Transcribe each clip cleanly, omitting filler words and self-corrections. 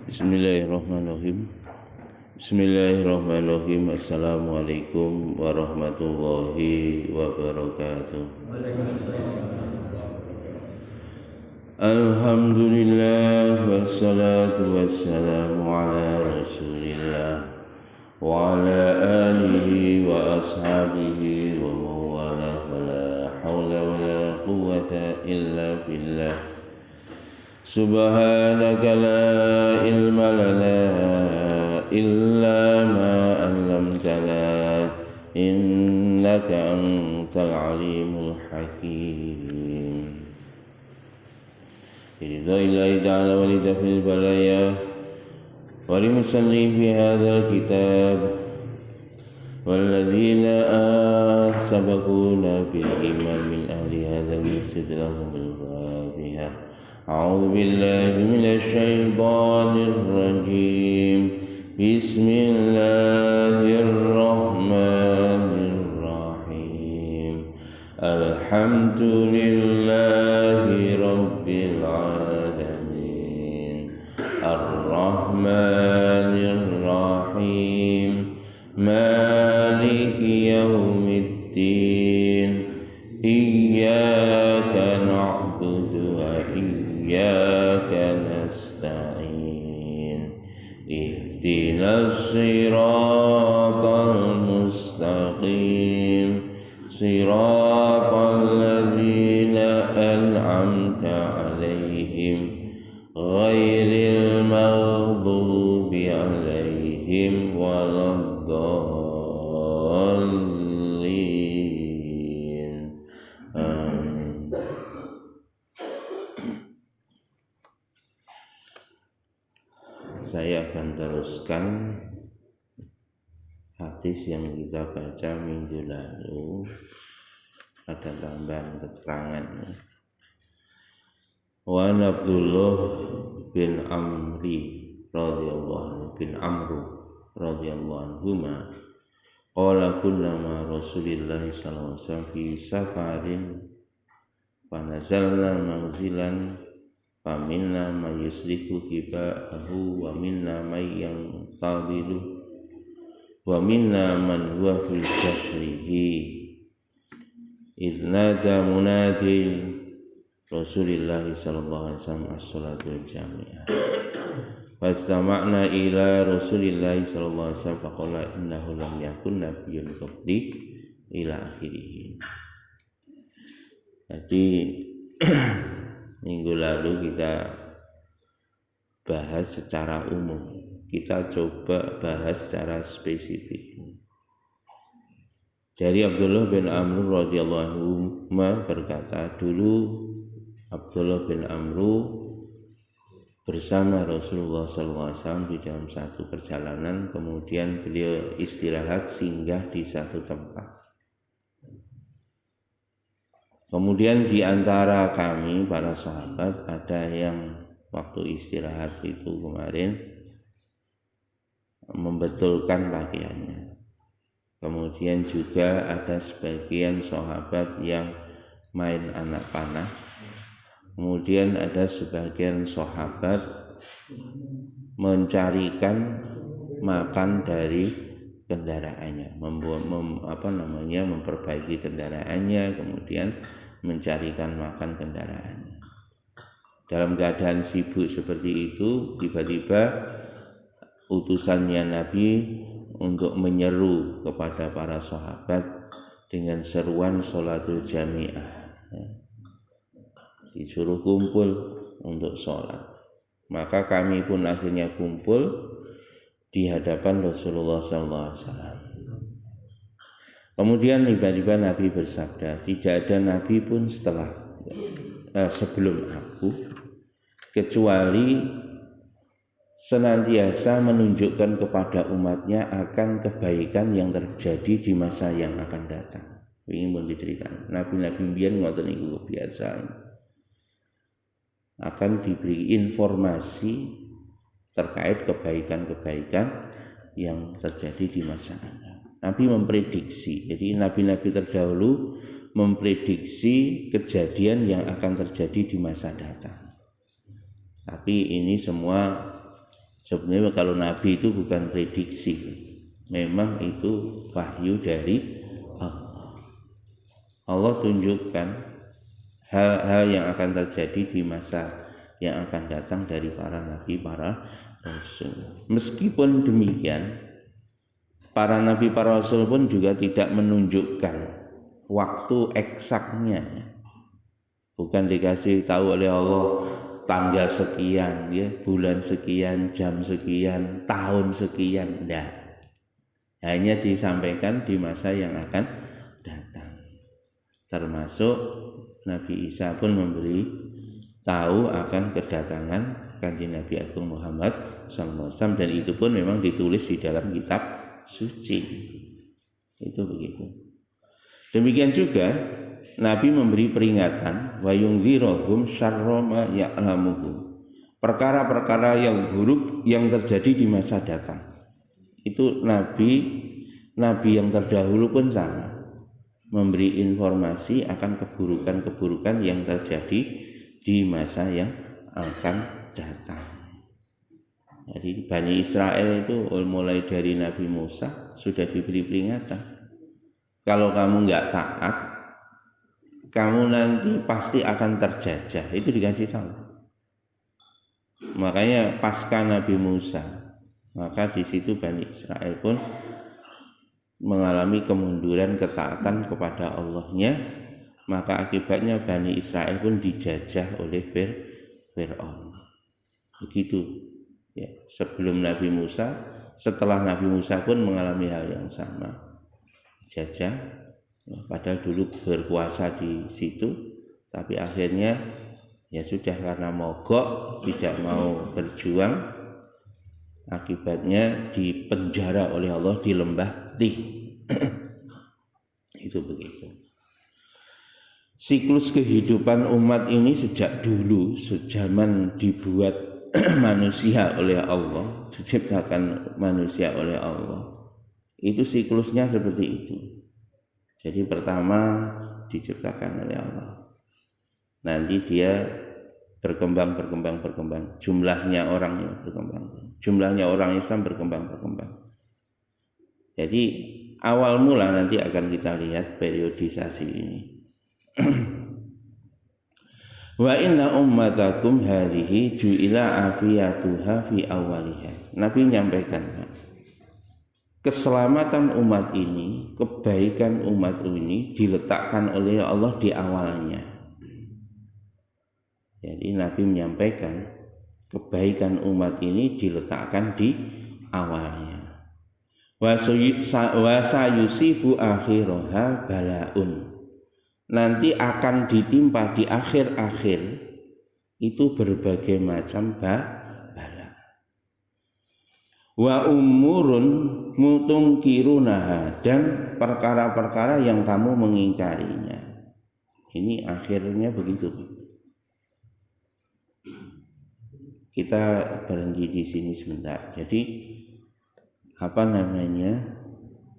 Bismillahirrahmanirrahim. Bismillahirrahmanirrahim. Assalamualaikum warahmatullahi wabarakatuh. Alhamdulillah wassalatu wassalamu ala Rasulillah wa ala alihi wa ashabihi wa mawala wa la hawla wa la quwwata illa billah. Subhanaka la ilma lana illa ma 'allamtana innaka antal alimul hakim. Ridha ta'ala wa lidafil balaya wa limusalli fi hadzal kitab walladzina sabaquna bil iman min ahli hadzal masjid lahumul fatihah. A'udzu billahi minasy syaithanir rajim. Bismillahirrahmanirrahim. Alhamdulillahi rabbil alamin. Ar-Rahmanir Rahim. Maliki yaumiddin. Iyyaka na'budu wa iyyaka nasta'in. Ihdinas siratal mustaqim. Siratal ladzina an'amta 'alaihim ghairil maghdubi 'alaihim waladdallin. Amin. Saya akan teruskan hadis yang kita baca minggu lalu. Ada tambahan keterangan. Wa Abdullah bin Amri radhiyallahu bin Amru radhiyallahu anhuma qala kunna ma Rasulillah sallallahu alaihi wasallam fi safarin fa nazalna manzilan fa minna may yusriku kibahu wa minna may yantabilu wa minna man huwa fi jahrihi idnada munadil Rasulillah sallallahu alaihi wasallam as-salatul jami'ah. Fastama'na ila Rasulillah sallallahu alaihi wasallam faqala innahu lam yakun nabiyyun qabli ila akhirih. Jadi minggu lalu kita bahas secara umum. Kita coba bahas secara spesifik. Dari Abdullah bin Amr radhiyallahu anhu berkata, dulu Abdullah bin Amru bersama Rasulullah SAW di dalam satu perjalanan, kemudian beliau istirahat singgah di satu tempat. Kemudian di antara kami para sahabat ada yang waktu istirahat itu kemarin membetulkan pakaiannya. Kemudian juga ada sebagian sahabat yang main anak panah. Kemudian ada sebagian sahabat mencarikan makan dari kendaraannya, memperbaiki kendaraannya, kemudian mencarikan makan kendaraannya. Dalam keadaan sibuk seperti itu, tiba-tiba utusannya Nabi untuk menyeru kepada para sahabat dengan seruan sholatul jami'ah. Disuruh kumpul untuk sholat. Maka kami pun akhirnya kumpul di hadapan Rasulullah SAW. Kemudian tiba-tiba Nabi bersabda, tidak ada Nabi pun sebelum aku kecuali senantiasa menunjukkan kepada umatnya akan kebaikan yang terjadi di masa yang akan datang. Ini pun diceritakan. Nabi-nabi biyen ngoten niku kebiasaan. Akan diberi informasi terkait kebaikan-kebaikan yang terjadi di masa akan. Nabi memprediksi. Jadi nabi-nabi terdahulu memprediksi kejadian yang akan terjadi di masa datang. Tapi ini semua Sebenarnya kalau Nabi itu bukan prediksi, memang itu wahyu dari Allah. Allah tunjukkan hal-hal yang akan terjadi di masa yang akan datang dari para nabi, para rasul. Meskipun demikian, para nabi, para rasul pun juga tidak menunjukkan waktu eksaknya. Bukan dikasih tahu oleh Allah tanggal sekian, ya, bulan sekian, jam sekian, tahun sekian, enggak. Hanya disampaikan di masa yang akan datang. Termasuk Nabi Isa pun memberi tahu akan kedatangan Kanjeng Nabi Agung Muhammad SAW, dan itu pun memang ditulis di dalam kitab suci. Itu begitu. Demikian juga Nabi memberi peringatan wa yunzirohum syarra ma ya'lamuhu, perkara-perkara yang buruk yang terjadi di masa datang. Itu nabi yang terdahulu pun sama, memberi informasi akan keburukan-keburukan yang terjadi di masa yang akan datang. Jadi Bani Israel itu mulai dari Nabi Musa sudah diberi peringatan. Kalau kamu enggak taat, kamu nanti pasti akan terjajah. Itu dikasih tahu. Makanya pasca Nabi Musa, maka di situ Bani Israel pun mengalami kemunduran ketaatan kepada Allahnya. Maka akibatnya Bani Israel pun dijajah oleh Fir'aun. Begitu ya, sebelum Nabi Musa, setelah Nabi Musa pun mengalami hal yang sama, dijajah ya, padahal dulu berkuasa di situ, tapi akhirnya ya sudah, karena mogok, tidak mau berjuang, akibatnya dipenjara oleh Allah di lembah Tih. Itu begitu. Siklus kehidupan umat ini sejak dulu, sejaman dibuat manusia oleh Allah, diciptakan manusia oleh Allah, itu siklusnya seperti itu. Jadi pertama diciptakan oleh Allah, nanti dia berkembang, jumlahnya orangnya berkembang, jumlahnya orang Islam berkembang. Jadi awal mula nanti akan kita lihat periodisasi ini. Wa inna ummatakum hadhihi ju'ila afiyatuha fi awwaliha. Nabi menyampaikan, keselamatan umat ini, kebaikan umat ini diletakkan oleh Allah di awalnya. Jadi Nabi menyampaikan kebaikan umat ini diletakkan di awalnya. Wa sayusibu akhiraha balaun. Nanti akan ditimpa di akhir-akhir itu berbagai macam bala. Wa umurun mutungkirunaha, dan perkara-perkara yang kamu mengingkarinya. Ini akhirnya begitu. Kita berhenti di sini sebentar. Jadi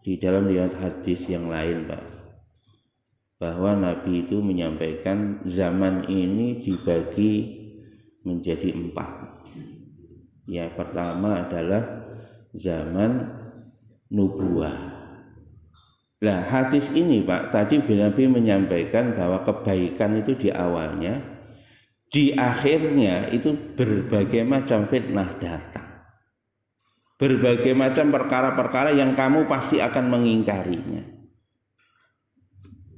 di dalam riwayat hadis yang lain, Pak, bahwa Nabi itu menyampaikan zaman ini dibagi menjadi 4. Ya, pertama adalah zaman nubuah. Nah, hadis ini, Pak, tadi Nabi menyampaikan bahwa kebaikan itu di awalnya, di akhirnya itu berbagai macam fitnah datang. Berbagai macam perkara-perkara yang kamu pasti akan mengingkarinya.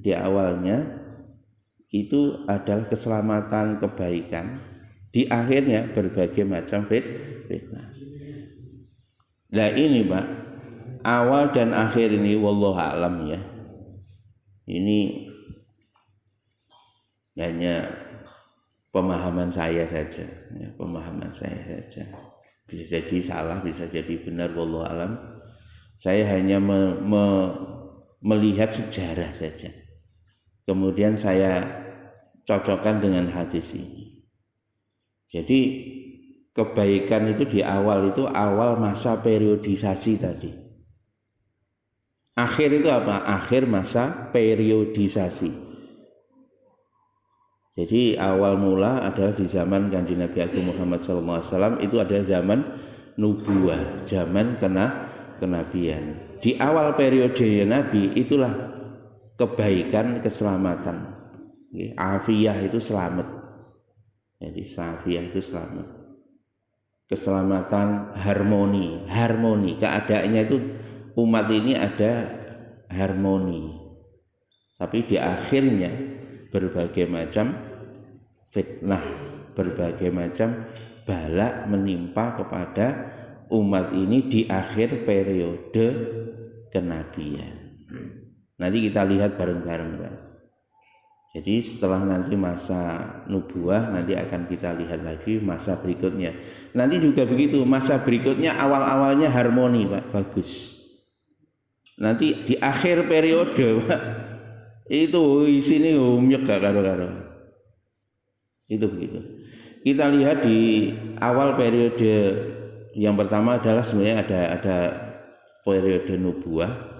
Di awalnya itu adalah keselamatan, kebaikan. Di akhirnya berbagai macam fitnah. Nah ini, Pak, awal dan akhir ini wallahu a'lam ya. Ini hanya pemahaman saya saja, ya, Bisa jadi salah, bisa jadi benar, wallahu a'lam. Saya hanya melihat sejarah saja. Kemudian saya cocokkan dengan hadis ini. Jadi kebaikan itu di awal itu awal masa periodisasi tadi. Akhir itu apa? Akhir masa periodisasi. Jadi awal mula adalah di zaman Kanjeng Nabi Agung Muhammad SAW, itu adalah zaman nubuah, zaman kenabian. Di awal periode Nabi itulah kebaikan, keselamatan. Afiyah itu selamat. Jadi afiyah itu selamat. Keselamatan, harmoni. Keadaannya itu umat ini ada harmoni. Tapi di akhirnya berbagai macam fitnah, berbagai macam bala menimpa kepada umat ini di akhir periode kenabian. Nanti kita lihat bareng-bareng, Pak. Jadi setelah nanti masa nubuah, nanti akan kita lihat lagi masa berikutnya. Nanti juga begitu, masa berikutnya awal-awalnya harmoni, Pak, bagus. Nanti di akhir periode, Pak, itu isine umyek gak karo-karo. Itu begitu. Kita lihat di awal periode yang pertama adalah sebenarnya ada periode nubuah.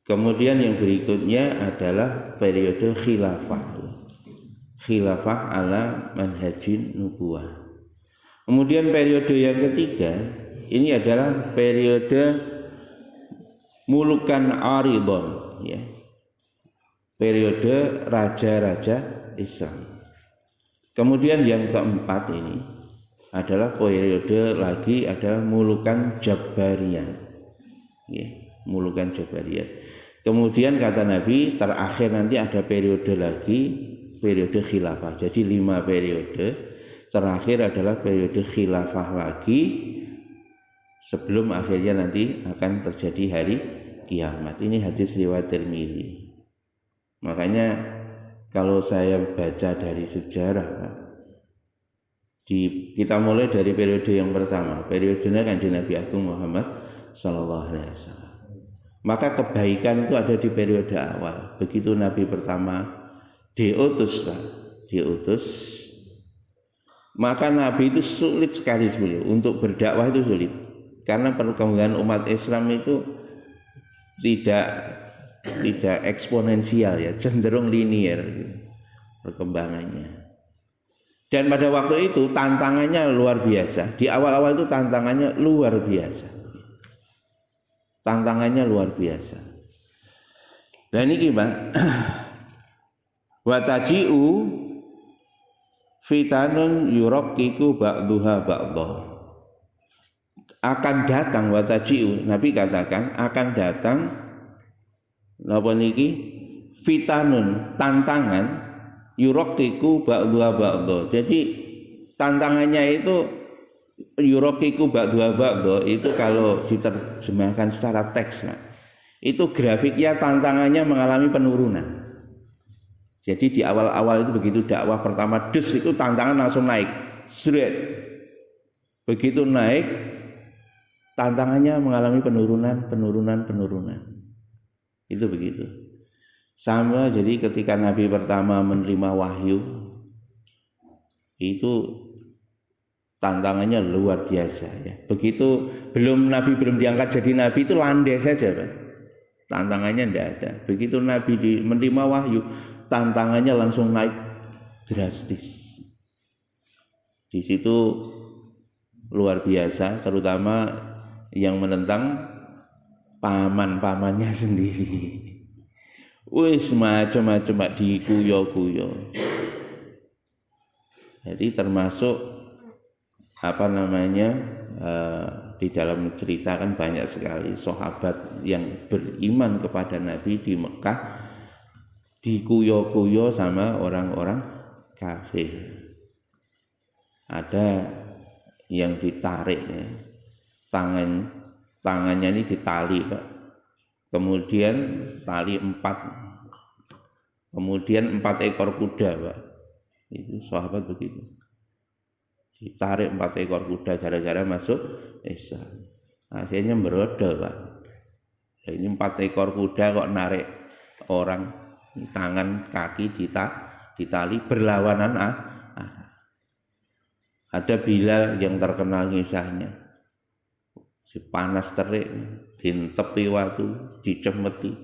Kemudian yang berikutnya adalah periode khilafah ala manhajin nubuah. Kemudian periode yang ketiga ini adalah periode mulukan aridon, ya. Periode raja-raja Islam. Kemudian yang keempat ini adalah periode lagi adalah mulukan Jabariyah, ya, mulukan Jabariyah. Kemudian kata Nabi terakhir nanti ada periode lagi, periode khilafah. Jadi 5 periode. Terakhir adalah periode khilafah lagi sebelum akhirnya nanti akan terjadi hari kiamat. Ini hadis riwayat Tirmidzi. Makanya kalau saya baca dari sejarah, Pak, kita mulai dari periode yang pertama, periodenya Kanjeng Nabi Agung Muhammad sallallahu alaihi wasallam. Maka kebaikan itu ada di periode awal. Begitu Nabi pertama diutus, Pak, maka Nabi itu sulit sekali beliau untuk berdakwah, itu sulit. Karena perkembangan umat Islam itu tidak eksponensial, ya, cenderung linier gitu, perkembangannya. Dan pada waktu itu tantangannya luar biasa. Di awal-awal itu tantangannya luar biasa. Dan ini Pak, wataji'u fitanun yuraqqiqu ba'duha ba'dha. Akan datang, wataji'u, Nabi katakan akan datang napa niki, fitanun, tantangan, yuraqqiqu ba'duha ba'dha. Jadi tantangannya itu yuraqiqu ba'duha ba'dha itu kalau diterjemahkan secara teks, Pak, itu grafiknya tantangannya mengalami penurunan. Jadi di awal-awal itu begitu dakwah pertama itu tantangan langsung naik, seret. Begitu naik tantangannya mengalami penurunan. Itu begitu. Sama, jadi ketika Nabi pertama menerima wahyu itu tantangannya luar biasa, ya. Begitu Nabi belum diangkat jadi Nabi itu landai saja, Pak. Tantangannya tidak ada. Begitu Nabi menerima wahyu, tantangannya langsung naik drastis. Di situ luar biasa, terutama yang menentang paman-pamannya sendiri. Wis macam-macam, Pak, dikuyo-kuyo. Jadi termasuk di dalam cerita kan banyak sekali sahabat yang beriman kepada Nabi di Mekah dikuyo-kuyo sama orang-orang kafir. Ada yang ditarik, ya, tangannya ini ditali, Pak. Kemudian tali 4, kemudian 4 ekor kuda, Pak. Itu sahabat begitu. Ditarik 4 ekor kuda gara-gara masuk Islam. Akhirnya berodol, Pak. Ini 4 ekor kuda kok narik orang, tangan kaki ditali berlawanan. Ada Bilal yang terkenal kisahnya. Panas terik, dintepi watu, dicemeti.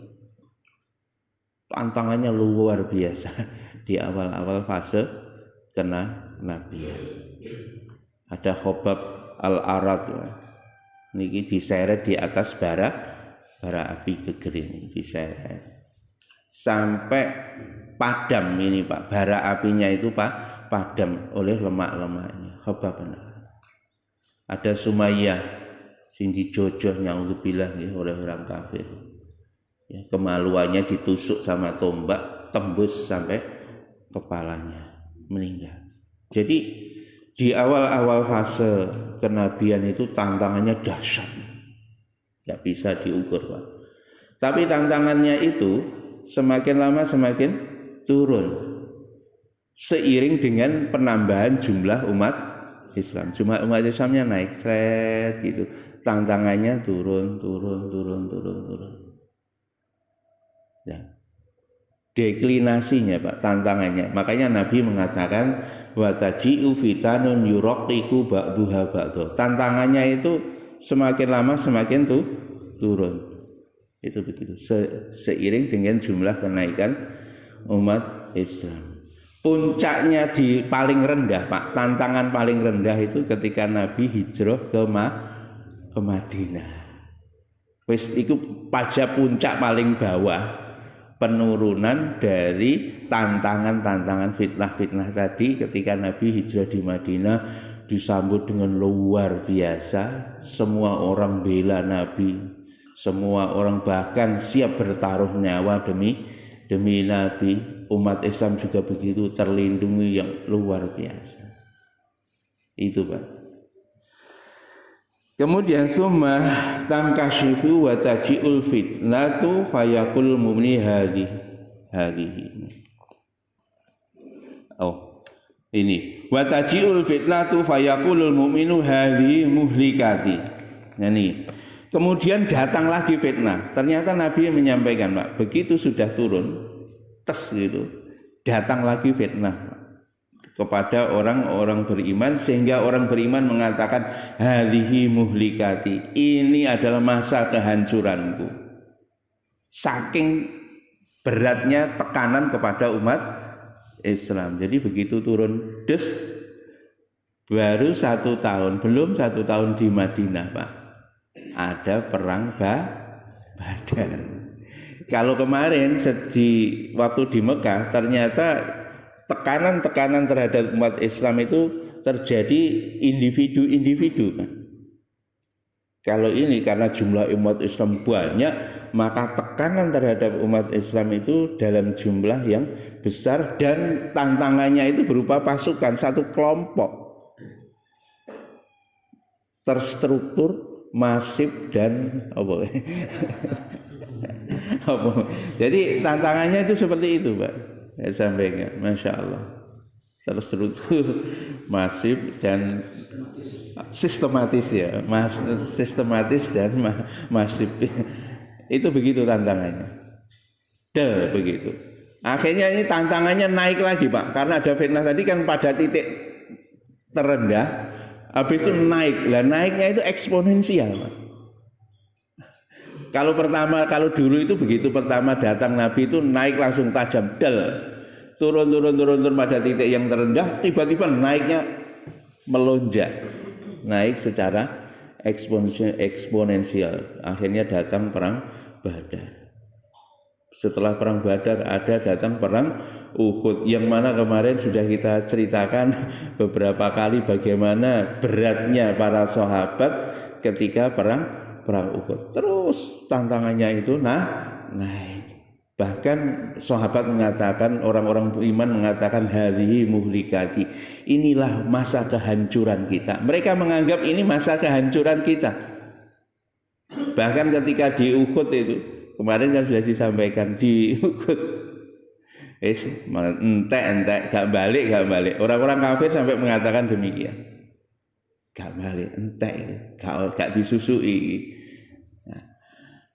Tantangannya luar biasa di awal-awal fase kenabian. Ada Khobab al-Arad, Niki diseret di atas bara api geger ini, diseret sampai padam ini Pak. Bara apinya itu Pak padam oleh lemak-lemaknya. Khobab benar. Ada Sumayyah sing dijojoh naudzubillah oleh orang kafir. Ya, kemaluannya ditusuk sama tombak tembus sampai kepalanya, meninggal. Jadi di awal-awal fase kenabian itu tantangannya dahsyat, nggak bisa diukur Pak. Tapi tantangannya itu semakin lama semakin turun seiring dengan penambahan jumlah umat Islam. Jumlah umat Islamnya naik, seret gitu. Tantangannya turun. Ya. Deklinasinya Pak, tantangannya. Makanya Nabi mengatakan wa taji'u fitanun yuraqiqu ba'duha ba'du. Tantangannya itu semakin lama semakin turun. Itu begitu. Seiring dengan jumlah kenaikan umat Islam. Puncaknya di paling rendah Pak, tantangan paling rendah itu ketika Nabi hijrah ke Madinah. Wis iku pada puncak paling bawah penurunan dari tantangan-tantangan fitnah-fitnah tadi. Ketika Nabi hijrah di Madinah disambut dengan luar biasa, semua orang bela Nabi, semua orang bahkan siap bertaruh nyawa demi Nabi. Umat Islam juga begitu terlindungi yang luar biasa. Itu Pak. Kemudian summa tankashifu wa taji'ul fitnatu fayaqul mu'mini hadhihi. Oh, ini wa taji'ul fitnatu fayaqulul mu'minu hadhihi muhlikati. Nah, ini. Kemudian datang lagi fitnah. Ternyata Nabi menyampaikan Pak, begitu sudah turun tes gitu, datang lagi fitnah kepada orang-orang beriman sehingga orang beriman mengatakan halihi muhlikati, ini adalah masa kehancuranku. Saking beratnya tekanan kepada umat Islam. Jadi begitu turun des, baru 1 tahun, belum 1 tahun di Madinah Pak, ada perang Badar. Kalau kemarin waktu di Mekah ternyata tekanan-tekanan terhadap umat Islam itu terjadi individu-individu. Kalau ini karena jumlah umat Islam banyak, maka tekanan terhadap umat Islam itu dalam jumlah yang besar dan tantangannya itu berupa pasukan, satu kelompok terstruktur, masif dan jadi tantangannya itu seperti itu Pak. Saya sampaikan, Masya Allah, terstruktur, masif dan sistematis ya, sistematis dan masif. Itu begitu tantangannya. Begitu. Akhirnya ini tantangannya naik lagi Pak, karena ada fitnah tadi kan pada titik terendah, habis itu naik. Lah naiknya itu eksponensial Pak. Kalau dulu itu begitu pertama datang Nabi itu naik langsung tajam, turun pada titik yang terendah, tiba-tiba naiknya melonjak, naik secara eksponensial. Akhirnya datang perang Badar. Setelah perang Badar datang perang Uhud, yang mana kemarin sudah kita ceritakan beberapa kali bagaimana beratnya para sahabat ketika perang Uhud. Terus tantangannya itu naik. Bahkan sahabat mengatakan, orang-orang beriman mengatakan halihi muhlikati, inilah masa kehancuran kita. Mereka menganggap ini masa kehancuran kita. Bahkan ketika di Uhud itu kemarin kan sudah disampaikan, di Uhud entek gak balik. Orang-orang kafir sampai mengatakan demikian. Gak balik, entek, gak disusui. Nah,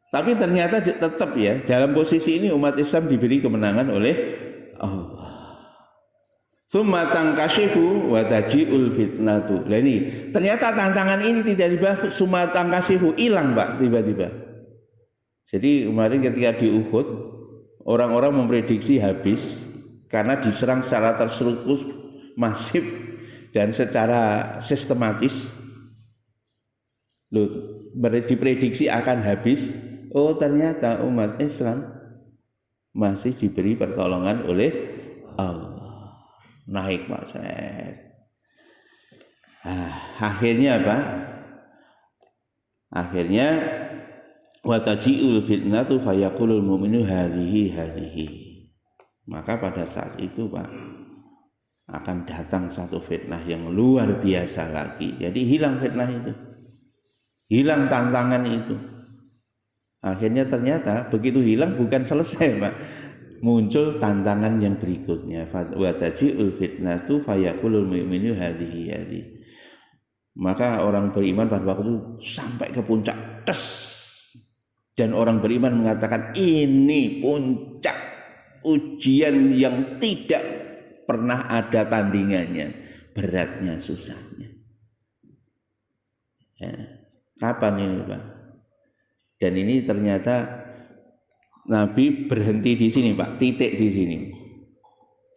tapi ternyata tetap ya, dalam posisi ini umat Islam diberi kemenangan oleh Allah. Tsumma tankashifu wa taji'ul fitnatu. Lah ini, ternyata tantangan ini tidak dibahas, tsumma tankashifu, hilang Pak tiba-tiba. Jadi kemarin ketika di Uhud, orang-orang memprediksi habis karena diserang secara terstruktur, masif dan secara sistematis. Loh, diprediksi akan habis. Oh, ternyata umat Islam masih diberi pertolongan oleh Allah. Naik Pak Said. Akhirnya apa? Akhirnya wa taji'ul fitnatu fayaqulul mu'minu hadhihi. Maka pada saat itu Pak akan datang satu fitnah yang luar biasa lagi. Jadi hilang fitnah itu. Hilang tantangan itu. Akhirnya ternyata begitu hilang bukan selesai Pak. Muncul tantangan yang berikutnya. Wa taji'ul fitnatu fayaqulul mu'minu hadhihi. Maka orang beriman pada waktu itu sampai ke puncak dan orang beriman mengatakan ini puncak ujian yang tidak pernah ada tandingannya, beratnya, susahnya. Ya. Kapan ini Pak? Dan ini ternyata Nabi berhenti di sini Pak, titik di sini.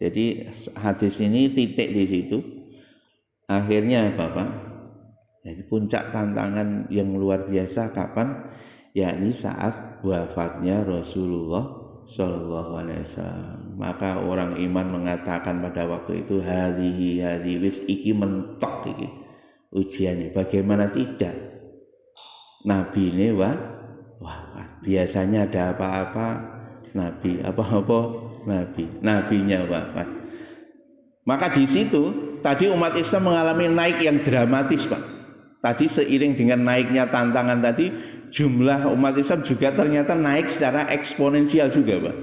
Jadi hadis ini titik di situ. Akhirnya apa Pak? Jadi puncak tantangan yang luar biasa kapan? Yakni saat wafatnya Rasulullah Shallallahu Alaihi Wasallam. Maka orang iman mengatakan pada waktu itu hadhi wis iki mentok iki ujiannya. Bagaimana tidak? Nabi ini wafat. Biasanya ada apa-apa Nabi, apa-apa Nabi. Nabinya wafat. Maka di situ tadi umat Islam mengalami naik yang dramatis Pak. Tadi seiring dengan naiknya tantangan tadi, jumlah umat Islam juga ternyata naik secara eksponensial juga, Pak.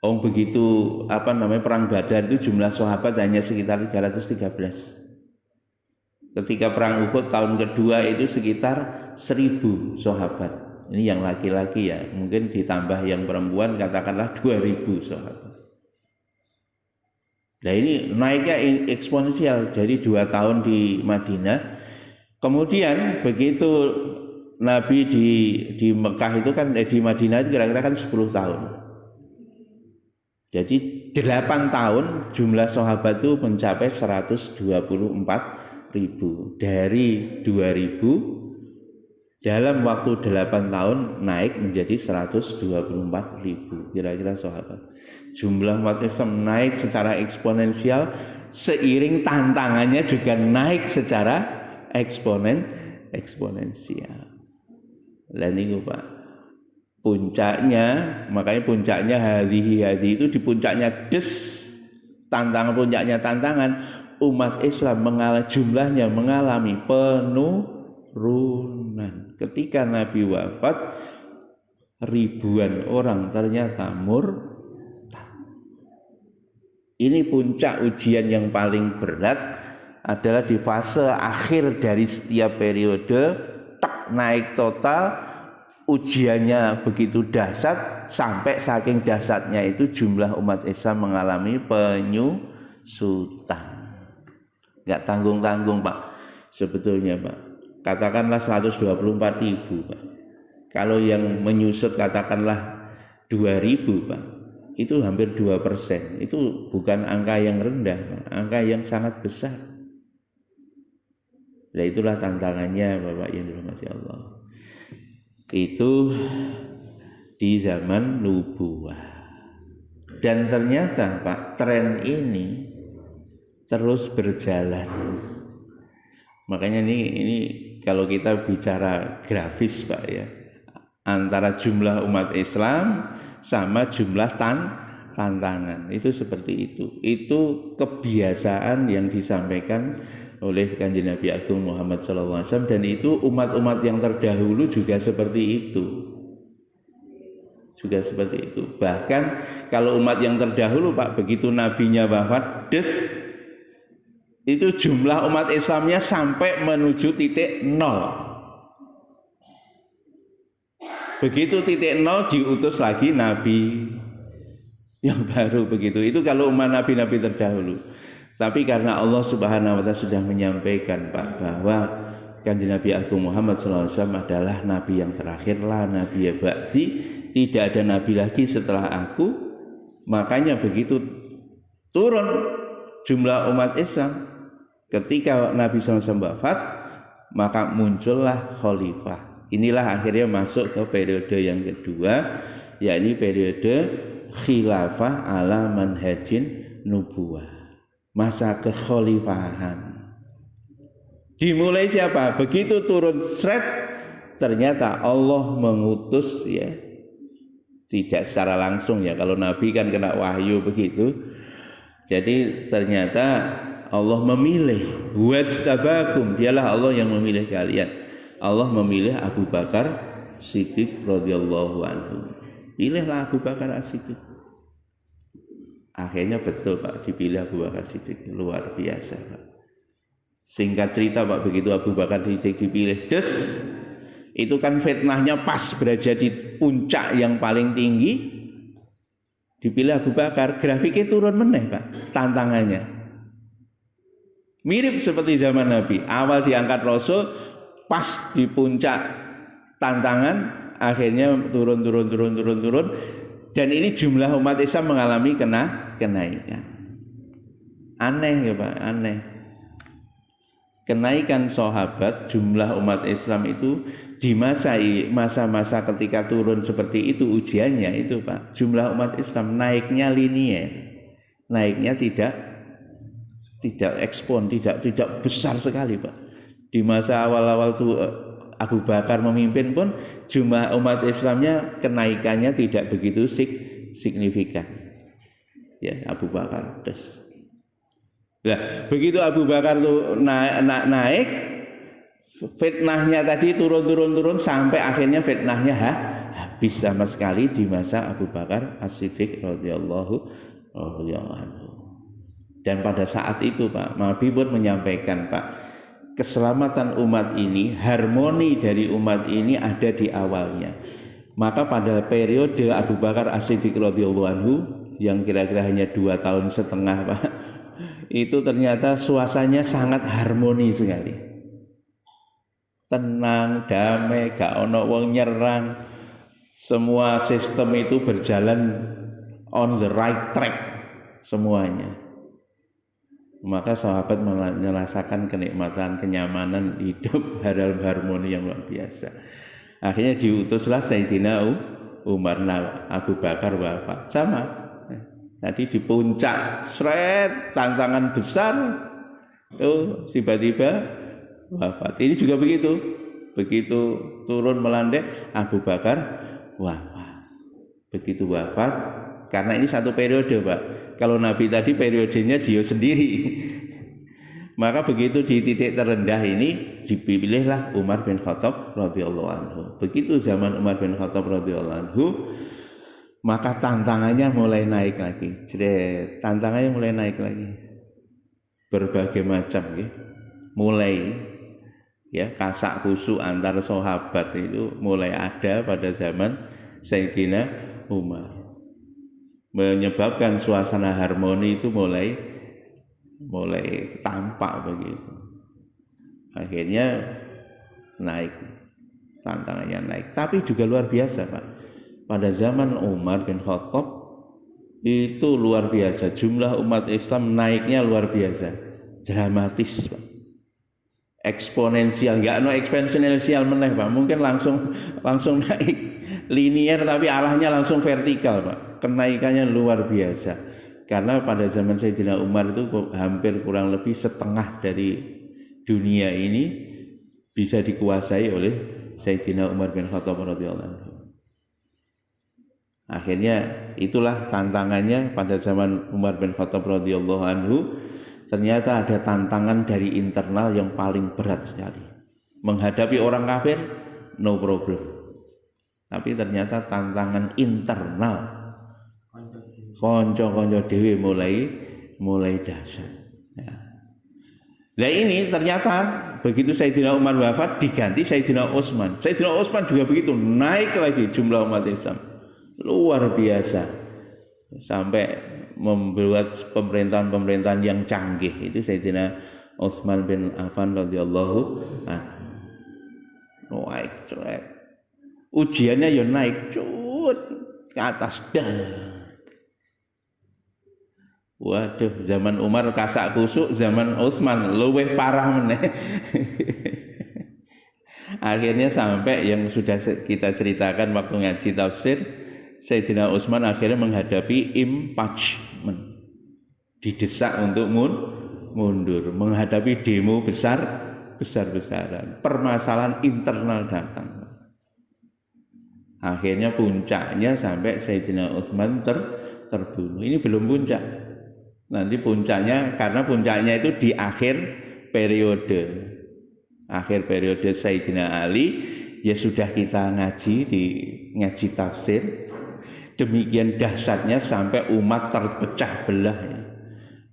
Begitu perang Badar itu jumlah sahabat hanya sekitar 313. Ketika perang Uhud tahun kedua itu sekitar 1000 sahabat. Ini yang laki-laki ya, mungkin ditambah yang perempuan katakanlah 2000 sahabat. Nah ini naiknya eksponensial, jadi 2 tahun di Madinah. Kemudian begitu Nabi di Mekah itu kan di Madinah itu kira-kira kan 10 tahun. Jadi 8 tahun jumlah sahabat itu mencapai 124.000 dari 2000 dalam waktu 8 tahun naik menjadi 124.000 kira-kira sahabat. Jumlah umat Islam naik secara eksponensial seiring tantangannya juga naik secara eksponensial. Lah niku Pak. Makanya puncaknya hadhi itu di puncaknya puncaknya tantangan umat Islam jumlahnya mengalami penurunan. Ketika Nabi wafat ribuan orang ternyata murtad. Ini puncak ujian yang paling berat adalah di fase akhir dari setiap periode naik total ujiannya begitu dahsyat sampai saking dahsyatnya itu jumlah umat Islam mengalami penyusutan. Enggak tanggung-tanggung Pak sebetulnya Pak. Katakanlah 124.000 Pak. Kalau yang menyusut katakanlah 2.000 Pak. Itu hampir 2%. Itu bukan angka yang rendah Pak. Angka yang sangat besar. Nah itulah tantangannya Bapak yang dirahmati Allah. Itu di zaman nubuwah. Dan ternyata Pak tren ini terus berjalan. Makanya ini kalau kita bicara grafis Pak ya, antara jumlah umat Islam sama jumlah tantangan itu seperti itu. Itu kebiasaan yang disampaikan oleh Kanjeng Nabi Agung Muhammad SAW dan itu umat-umat yang terdahulu juga seperti itu. Bahkan kalau umat yang terdahulu Pak begitu nabinya wafat itu jumlah umat Islamnya sampai menuju titik 0. Begitu titik 0 diutus lagi nabi yang baru begitu. Itu kalau umat nabi-nabi terdahulu. Tapi karena Allah Subhanahu wa taala sudah menyampaikan Pak bahwa Kanjeng Nabi Agung Muhammad SAW adalah nabi yang terakhir, la nabi ba'di, tidak ada nabi lagi setelah aku. Makanya begitu turun jumlah umat Islam ketika Nabi SAW wafat maka muncullah khalifah. Inilah akhirnya masuk ke periode yang kedua, yakni periode khilafah ala manhajin nubuwah, masa kekhalifahan. Dimulai siapa? Begitu turun sret, ternyata Allah mengutus, ya, tidak secara langsung ya, kalau Nabi kan kena wahyu begitu. Jadi ternyata Allah memilih, wajtabakum, dialah Allah yang memilih kalian. Allah memilih Abu Bakar Siddiq radhiyallahu anhu. Pilihlah Abu Bakar As-Siddiq. Akhirnya betul Pak, dipilih Abu Bakar Siddiq, luar biasa Pak. Singkat cerita Pak, begitu Abu Bakar Siddiq dipilih, itu kan fitnahnya pas berada di puncak yang paling tinggi, dipilih Abu Bakar, grafiknya turun meneh Pak, tantangannya. Mirip seperti zaman Nabi, awal diangkat Rasul, pas di puncak tantangan, akhirnya turun, dan ini jumlah umat Islam mengalami kenaikan. Aneh ya Pak, aneh. Kenaikan sahabat, jumlah umat Islam itu di masa-masa ketika turun seperti itu ujiannya itu Pak, jumlah umat Islam naiknya linier, naiknya tidak ekspon, tidak besar sekali Pak. Di masa awal-awal itu Abu Bakar memimpin pun jumlah umat Islamnya kenaikannya tidak begitu signifikan. Ya, Abu Bakar Nah, begitu Abu Bakar tuh naik, fitnahnya tadi turun sampai akhirnya fitnahnya habis sama sekali di masa Abu Bakar As-Siddiq radhiyallahu anhu. Dan pada saat itu Pak, Nabi pun menyampaikan Pak, keselamatan umat ini, harmoni dari umat ini ada di awalnya. Maka pada periode Abu Bakar As-Siddiq radhiyallahu anhu yang kira-kira hanya 2,5 tahun Pak, itu ternyata suasananya sangat harmoni sekali, tenang, damai, gak ono wong nyerang, semua sistem itu berjalan on the right track semuanya. Maka sahabat merasakan kenikmatan, kenyamanan hidup dalam harmoni yang luar biasa. Akhirnya diutuslah Sayyidina Umar, Abu Bakar wafat. Sama, tadi di puncak sret tantangan besar, tiba-tiba wafat. Ini juga begitu turun melandai, Abu Bakar wafat. Begitu wafat, karena ini satu periode Pak, kalau Nabi tadi periodenya dia sendiri. Maka begitu di titik terendah ini dipilihlah Umar bin Khattab radhiyallahu anhu. Begitu zaman Umar bin Khattab radhiyallahu anhu, maka tantangannya mulai naik lagi. Tantangannya mulai naik lagi. Berbagai macam ya. Mulai ya kasak kusuk antar sahabat itu mulai ada pada zaman Sayyidina Umar. Menyebabkan suasana harmoni itu mulai tampak begitu. Akhirnya naik, tantangannya naik. Tapi juga luar biasa Pak, pada zaman Umar bin Khattab itu luar biasa, jumlah umat Islam naiknya luar biasa, dramatis Pak, eksponensial, enggak eksponensial meneh Pak, mungkin langsung naik linier, tapi arahnya langsung vertikal Pak, kenaikannya luar biasa. Karena pada zaman Sayyidina Umar itu hampir kurang lebih setengah dari dunia ini bisa dikuasai oleh Sayyidina Umar bin Khattab radhiyallahu anhu. Akhirnya itulah tantangannya pada zaman Umar bin Khattab radhiyallahu anhu. Ternyata ada tantangan dari internal yang paling berat sekali. Menghadapi orang kafir no problem. Tapi ternyata tantangan internal, konco-konco dhewe mulai dahsyat. Ya. Nah ini ternyata begitu Sayyidina Umar wafat diganti Sayyidina Utsman. Sayyidina Utsman juga begitu, naik lagi jumlah umat Islam. Luar biasa. Sampai membuat pemerintahan yang canggih. Itu Sayyidina Utsman bin Affan radhiyallahu anhu. Naik cuek. Ujiannya ya naik cut ke atas dah. Waduh, zaman Umar kasak kusuk, zaman Utsman luwih parah meneh. Akhirnya sampai yang sudah kita ceritakan waktu ngaji tafsir, Sayyidina Utsman akhirnya menghadapi impeachment, didesak untuk mundur, menghadapi demo besar-besaran, permasalahan internal datang. Akhirnya puncaknya sampai Sayyidina Utsman terbunuh. Ini belum puncak. Nanti puncaknya, karena puncaknya itu di akhir periode Sayyidina Ali, ya sudah kita ngaji di ngaji tafsir. Demikian dahsyatnya sampai umat terpecah belah ya.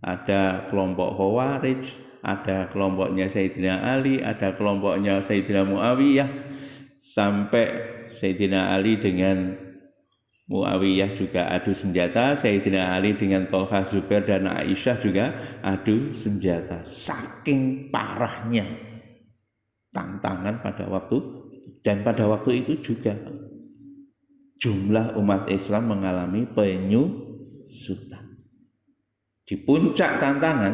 Ada kelompok Khawarij, ada kelompoknya Sayyidina Ali, ada kelompoknya Sayyidina Muawiyah, sampai Sayyidina Ali dengan Muawiyah juga adu senjata, Sayyidina Ali dengan Tolha, Zubair dan Aisyah juga adu senjata. Saking parahnya tantangan pada waktu, dan pada waktu itu juga jumlah umat Islam mengalami penyusutan. Di puncak tantangan,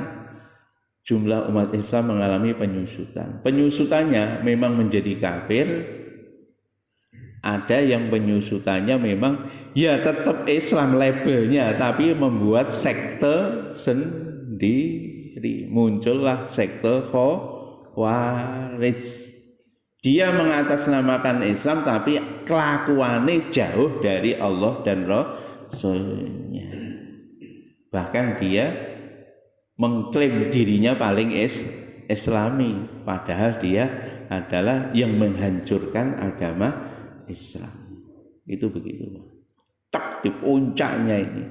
jumlah umat Islam mengalami penyusutan. Penyusutannya memang menjadi kafir. Ada yang penyusutannya memang ya tetap Islam labelnya, tapi membuat sekte sendiri. Muncullah sekte Khawarij. Dia mengatasnamakan Islam tapi kelakuannya jauh dari Allah dan Rasulnya. Bahkan dia mengklaim dirinya paling Islami, padahal dia adalah yang menghancurkan agama Islam. Itu begitu. Tak di puncaknya ini.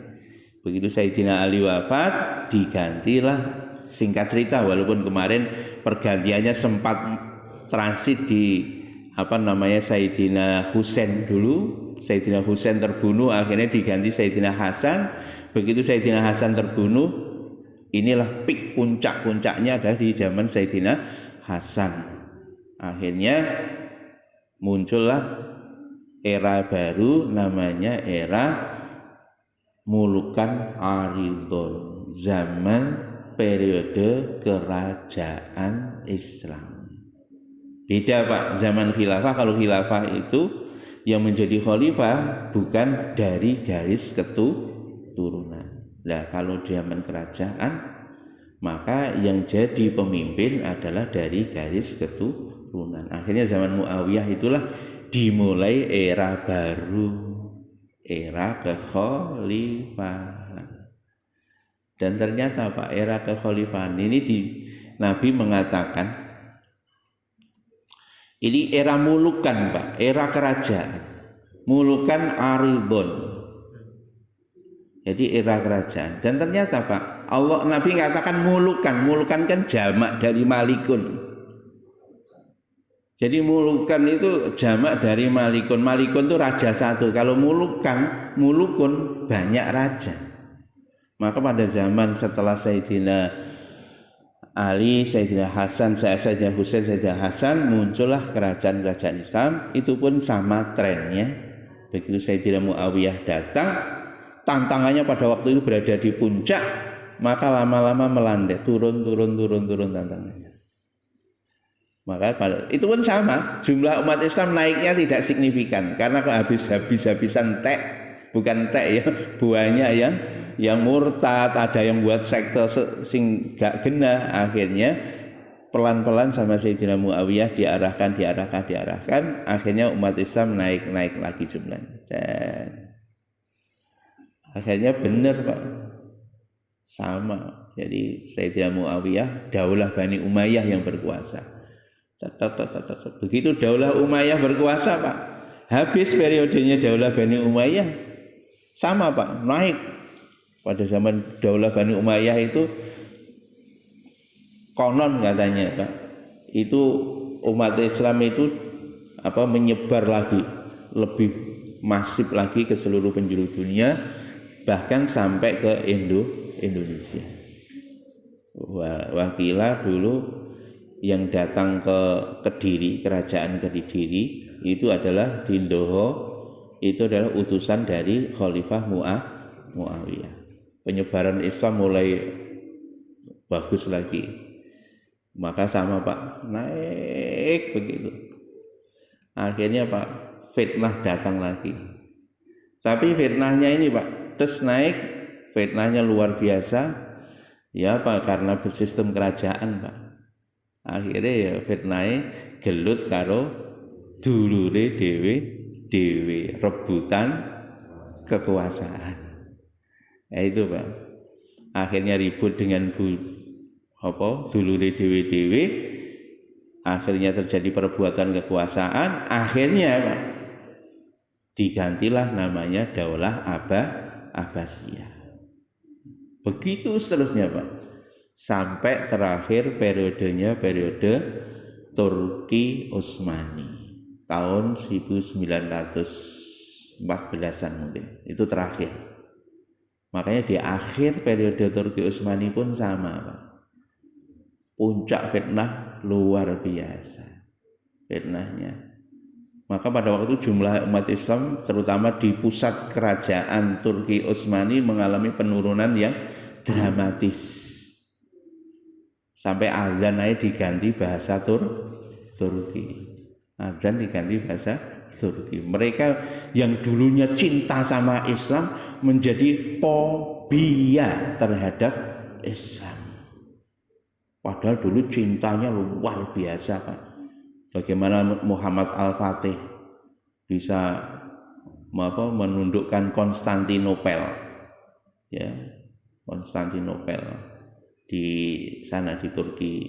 Begitu Sayyidina Ali wafat, digantilah, singkat cerita walaupun kemarin pergantiannya sempat transit di Sayyidina Husain dulu. Sayyidina Husain terbunuh, akhirnya diganti Sayyidina Hasan. Begitu Sayyidina Hasan terbunuh, inilah pik puncaknya adalah di zaman Sayyidina Hasan. Akhirnya muncullah era baru, namanya era Mulukan Aridon, zaman periode kerajaan Islam. Beda Pak, zaman khilafah. Kalau khilafah itu yang menjadi khalifah bukan dari garis keturunan. Nah, kalau zaman kerajaan, maka yang jadi pemimpin adalah dari garis keturunan. Akhirnya zaman Muawiyah itulah dimulai era baru, era kekhalifahan. Dan ternyata Pak, era kekhalifahan ini Nabi mengatakan ini era mulukan Pak, era kerajaan, mulukan aridon. Jadi era kerajaan. Dan ternyata Pak, Nabi mengatakan mulukan kan jamak dari malikun. Jadi mulukan itu jamak dari malikun. Malikun itu raja satu. Kalau mulukun banyak raja. Maka pada zaman setelah Sayyidina Ali, Sayyidina Hasan, Sayyidina Husain, Sayyidina Hasan, muncullah kerajaan-kerajaan Islam. Itu pun sama trennya. Begitu Sayyidina Muawiyah datang, tantangannya pada waktu itu berada di puncak, maka lama-lama melandai, turun tantangannya. Maka itu pun sama, jumlah umat Islam naiknya tidak signifikan karena habis-habisan bukan ya, buahnya yang murtad, ada yang buat sekte sing gak genah. Akhirnya pelan-pelan sama Sayyidina Muawiyah diarahkan, akhirnya umat Islam naik lagi jumlahnya. Akhirnya benar Pak, sama. Jadi Sayyidina Muawiyah, Daulah Bani Umayyah yang berkuasa. Begitu Daulah Umayyah berkuasa Pak, habis periodenya Daulah Bani Umayyah, sama Pak, naik. Pada zaman Daulah Bani Umayyah itu konon katanya Pak, itu umat Islam itu menyebar lagi, lebih masif lagi ke seluruh penjuru dunia, bahkan sampai ke Indonesia. Wakilah dulu yang datang ke Kediri, kerajaan Kediri itu adalah di Ndoho, itu adalah utusan dari Khalifah Muawiyah. Penyebaran Islam mulai bagus lagi. Maka sama Pak, naik begitu. Akhirnya Pak, fitnah datang lagi. Tapi fitnahnya ini Pak, terus naik, fitnahnya luar biasa. Ya Pak, karena bersistem kerajaan Pak. Akhirnya ya fitnahnya gelut karo dulure dewe rebutan kekuasaan. Ya itu Pak. Akhirnya ribut dengan dulure dewe. Akhirnya terjadi perbuatan kekuasaan. Akhirnya Pak, digantilah namanya Daulah Abbasiyah. Begitu seterusnya Pak. Sampai terakhir periode Turki Utsmani tahun 1914-an mungkin. Itu terakhir. Makanya di akhir periode Turki Utsmani pun sama Pak. Puncak fitnah luar biasa. Fitnahnya. Maka pada waktu itu jumlah umat Islam terutama di pusat kerajaan Turki Utsmani mengalami penurunan yang dramatis. Sampai azan aja diganti bahasa Turki. Azan diganti bahasa Turki. Mereka yang dulunya cinta sama Islam menjadi fobia terhadap Islam. Padahal dulu cintanya luar biasa Pak. Bagaimana Muhammad Al-Fatih bisa menundukkan Konstantinopel, ya, Konstantinopel di sana di Turki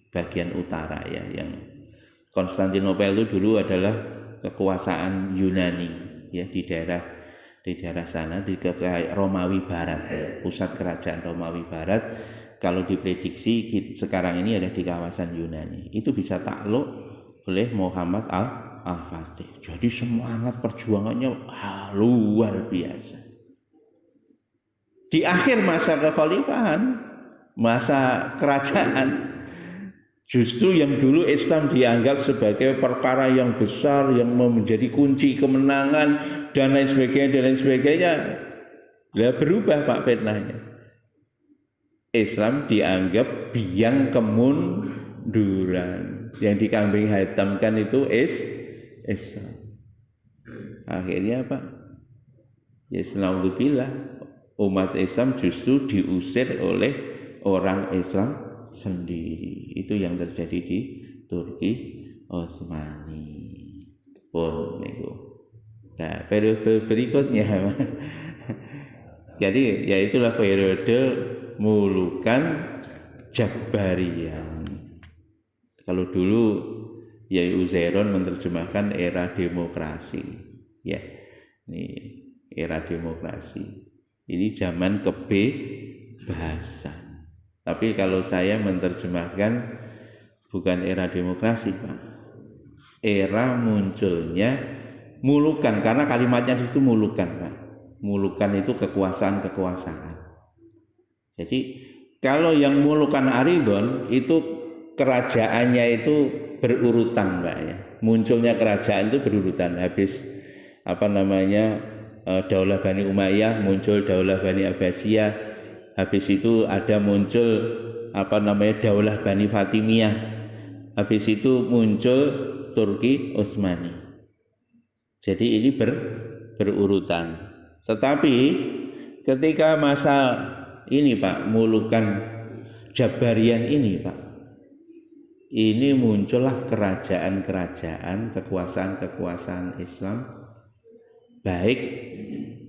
bagian utara ya, yang Konstantinopel itu dulu adalah kekuasaan Yunani ya di daerah sana di Romawi Barat ya, pusat kerajaan Romawi Barat. Kalau diprediksi sekarang ini ada di kawasan Yunani, itu bisa takluk oleh Muhammad Al-Fatih. Jadi semangat perjuangannya luar biasa. Di akhir masa kekhalifahan, masa kerajaan, justru yang dulu Islam dianggap sebagai perkara yang besar yang menjadi kunci kemenangan dan lain sebagainya, berubah Pak fitnahnya. Islam dianggap biang kemunduran, yang dikambing hitamkan itu Islam. Akhirnya Pak, ya naudzubillah, umat Islam justru diusir oleh orang Islam sendiri. Itu yang terjadi di Turki Utsmani. Pun niku. Nah, periode berikutnya jadi ya itulah periode mulukan Jabariyah. Kalau dulu Yai Uzairon menerjemahkan era demokrasi. Ya, ini era demokrasi. Ini zaman kebebasan. Tapi kalau saya menerjemahkan bukan era demokrasi, Pak. Era munculnya mulukan, karena kalimatnya di situ mulukan, Pak. Mulukan itu kekuasaan. Jadi kalau yang mulukan Aridon itu kerajaannya itu berurutan Pak ya. Munculnya kerajaan itu berurutan. Habis Daulah Bani Umayyah, muncul Daulah Bani Abbasiyah. Habis itu ada muncul Daulah Bani Fatimiyah. Habis itu muncul Turki Utsmani. Jadi ini berurutan. Tetapi ketika masa ini Pak, mulukan Jabarian ini Pak, ini muncullah kerajaan-kerajaan, kekuasaan-kekuasaan Islam, baik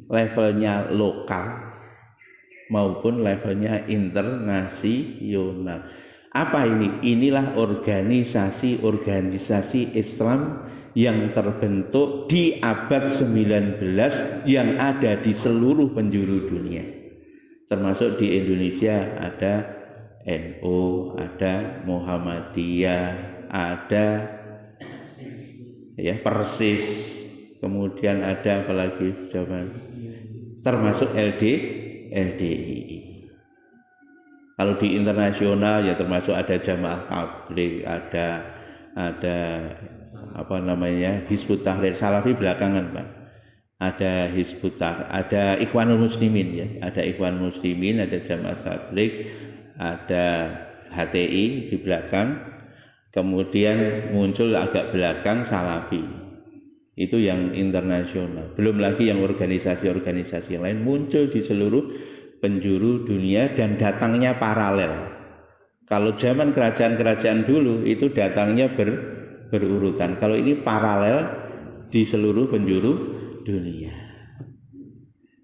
levelnya lokal maupun levelnya internasional. Apa ini? Inilah organisasi-organisasi Islam yang terbentuk di abad 19 yang ada di seluruh penjuru dunia. Termasuk di Indonesia ada NU, ada Muhammadiyah, ada ya Persis, kemudian ada apalagi termasuk LDII. Kalau di internasional ya termasuk ada Jamaah Tabligh, ada Hizbut Tahrir Salafi belakangan Pak. Ada Hizbut Tahrir, ada Ikhwanul Muslimin ya, ada Ikhwanul Muslimin, ada Jamaah Tabligh, ada HTI di belakang, Kemudian muncul agak belakang Salafi. Itu yang internasional. Belum lagi yang organisasi-organisasi yang lain muncul di seluruh penjuru dunia dan datangnya paralel. Kalau zaman kerajaan-kerajaan dulu itu datangnya berurutan. Kalau ini paralel di seluruh penjuru dunia.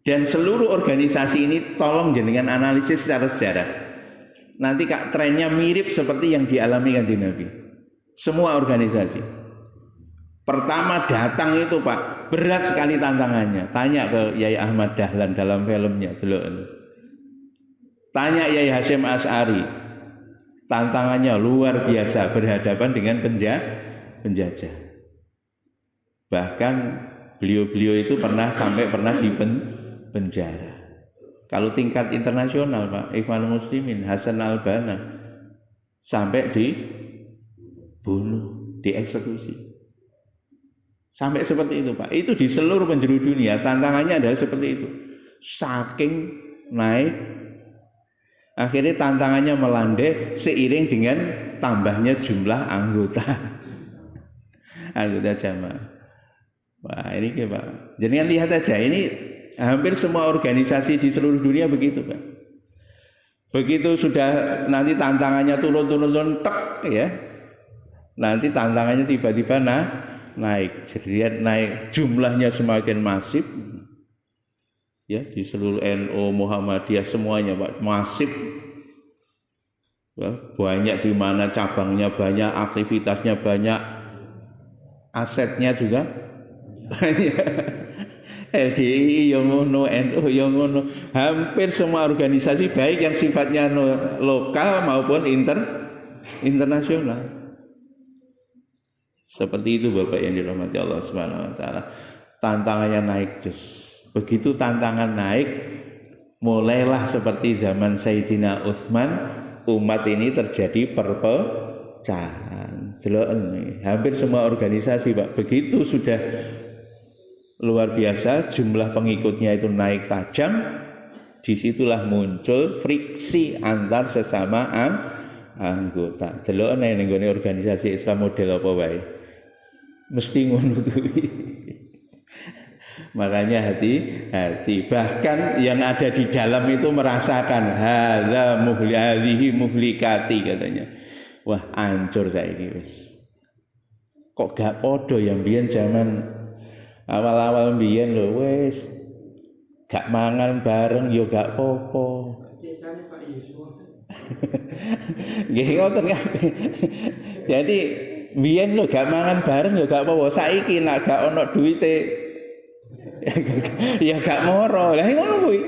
Dan seluruh organisasi ini tolong jenengan analisis secara sejarah. Nanti trennya mirip seperti yang dialami Kanjeng Nabi. Semua organisasi. Pertama datang itu Pak, berat sekali tantangannya. Tanya ke Yai Ahmad Dahlan dalam filmnya. Tanya Yai Hasyim Asy'ari. Tantangannya luar biasa berhadapan dengan penjajah. Bahkan beliau-beliau itu pernah di penjara. Kalau tingkat internasional Pak, Ikhwanul Muslimin, Hasan al-Banna sampai dibunuh, dieksekusi. Sampai seperti itu Pak. Itu di seluruh penjuru dunia tantangannya adalah seperti itu. Saking naik, akhirnya tantangannya melandai seiring dengan tambahnya jumlah anggota jamaah. Wah ini Pak. Jangan lihat aja ini hampir semua organisasi di seluruh dunia begitu Pak. Begitu sudah nanti tantangannya turun tek ya. Nanti tantangannya tiba-tiba naik, jeriat naik, jumlahnya semakin masif. Ya, di seluruh NU, Muhammadiyah semuanya Pak, masif. Ya, banyak di mana cabangnya banyak, aktivitasnya banyak, asetnya juga banyak. LDI yang ngono, NU yang ngono, hampir semua organisasi baik yang sifatnya lokal maupun internasional. Seperti itu Bapak yang dirahmati Allah Subhanahu wa taala. Tantangannya naik terus. Begitu tantangan naik, mulailah seperti zaman Sayyidina Utsman, umat ini terjadi perpecahan. Hampir semua organisasi Pak, begitu sudah luar biasa jumlah pengikutnya itu naik tajam, disitulah muncul friksi antar sesama anggota. Delok nek ning organisasi Islam model apa wae. Mesti ngono kuwi. Makanya hati-hati. Bahkan yang ada di dalam itu merasakan hadhihi muhlikati katanya. Wah, hancur saiki wis. Kok gak podo yang biyen zaman awal-awal biyen lho wis gak mangan bareng yo gak popo. Nggih ngoten kabeh. Jadi biyen lho gak mangan bareng ya gak apa-apa. Saiki nek gak ono duwite ya gak moro. Lah ngono kuwi.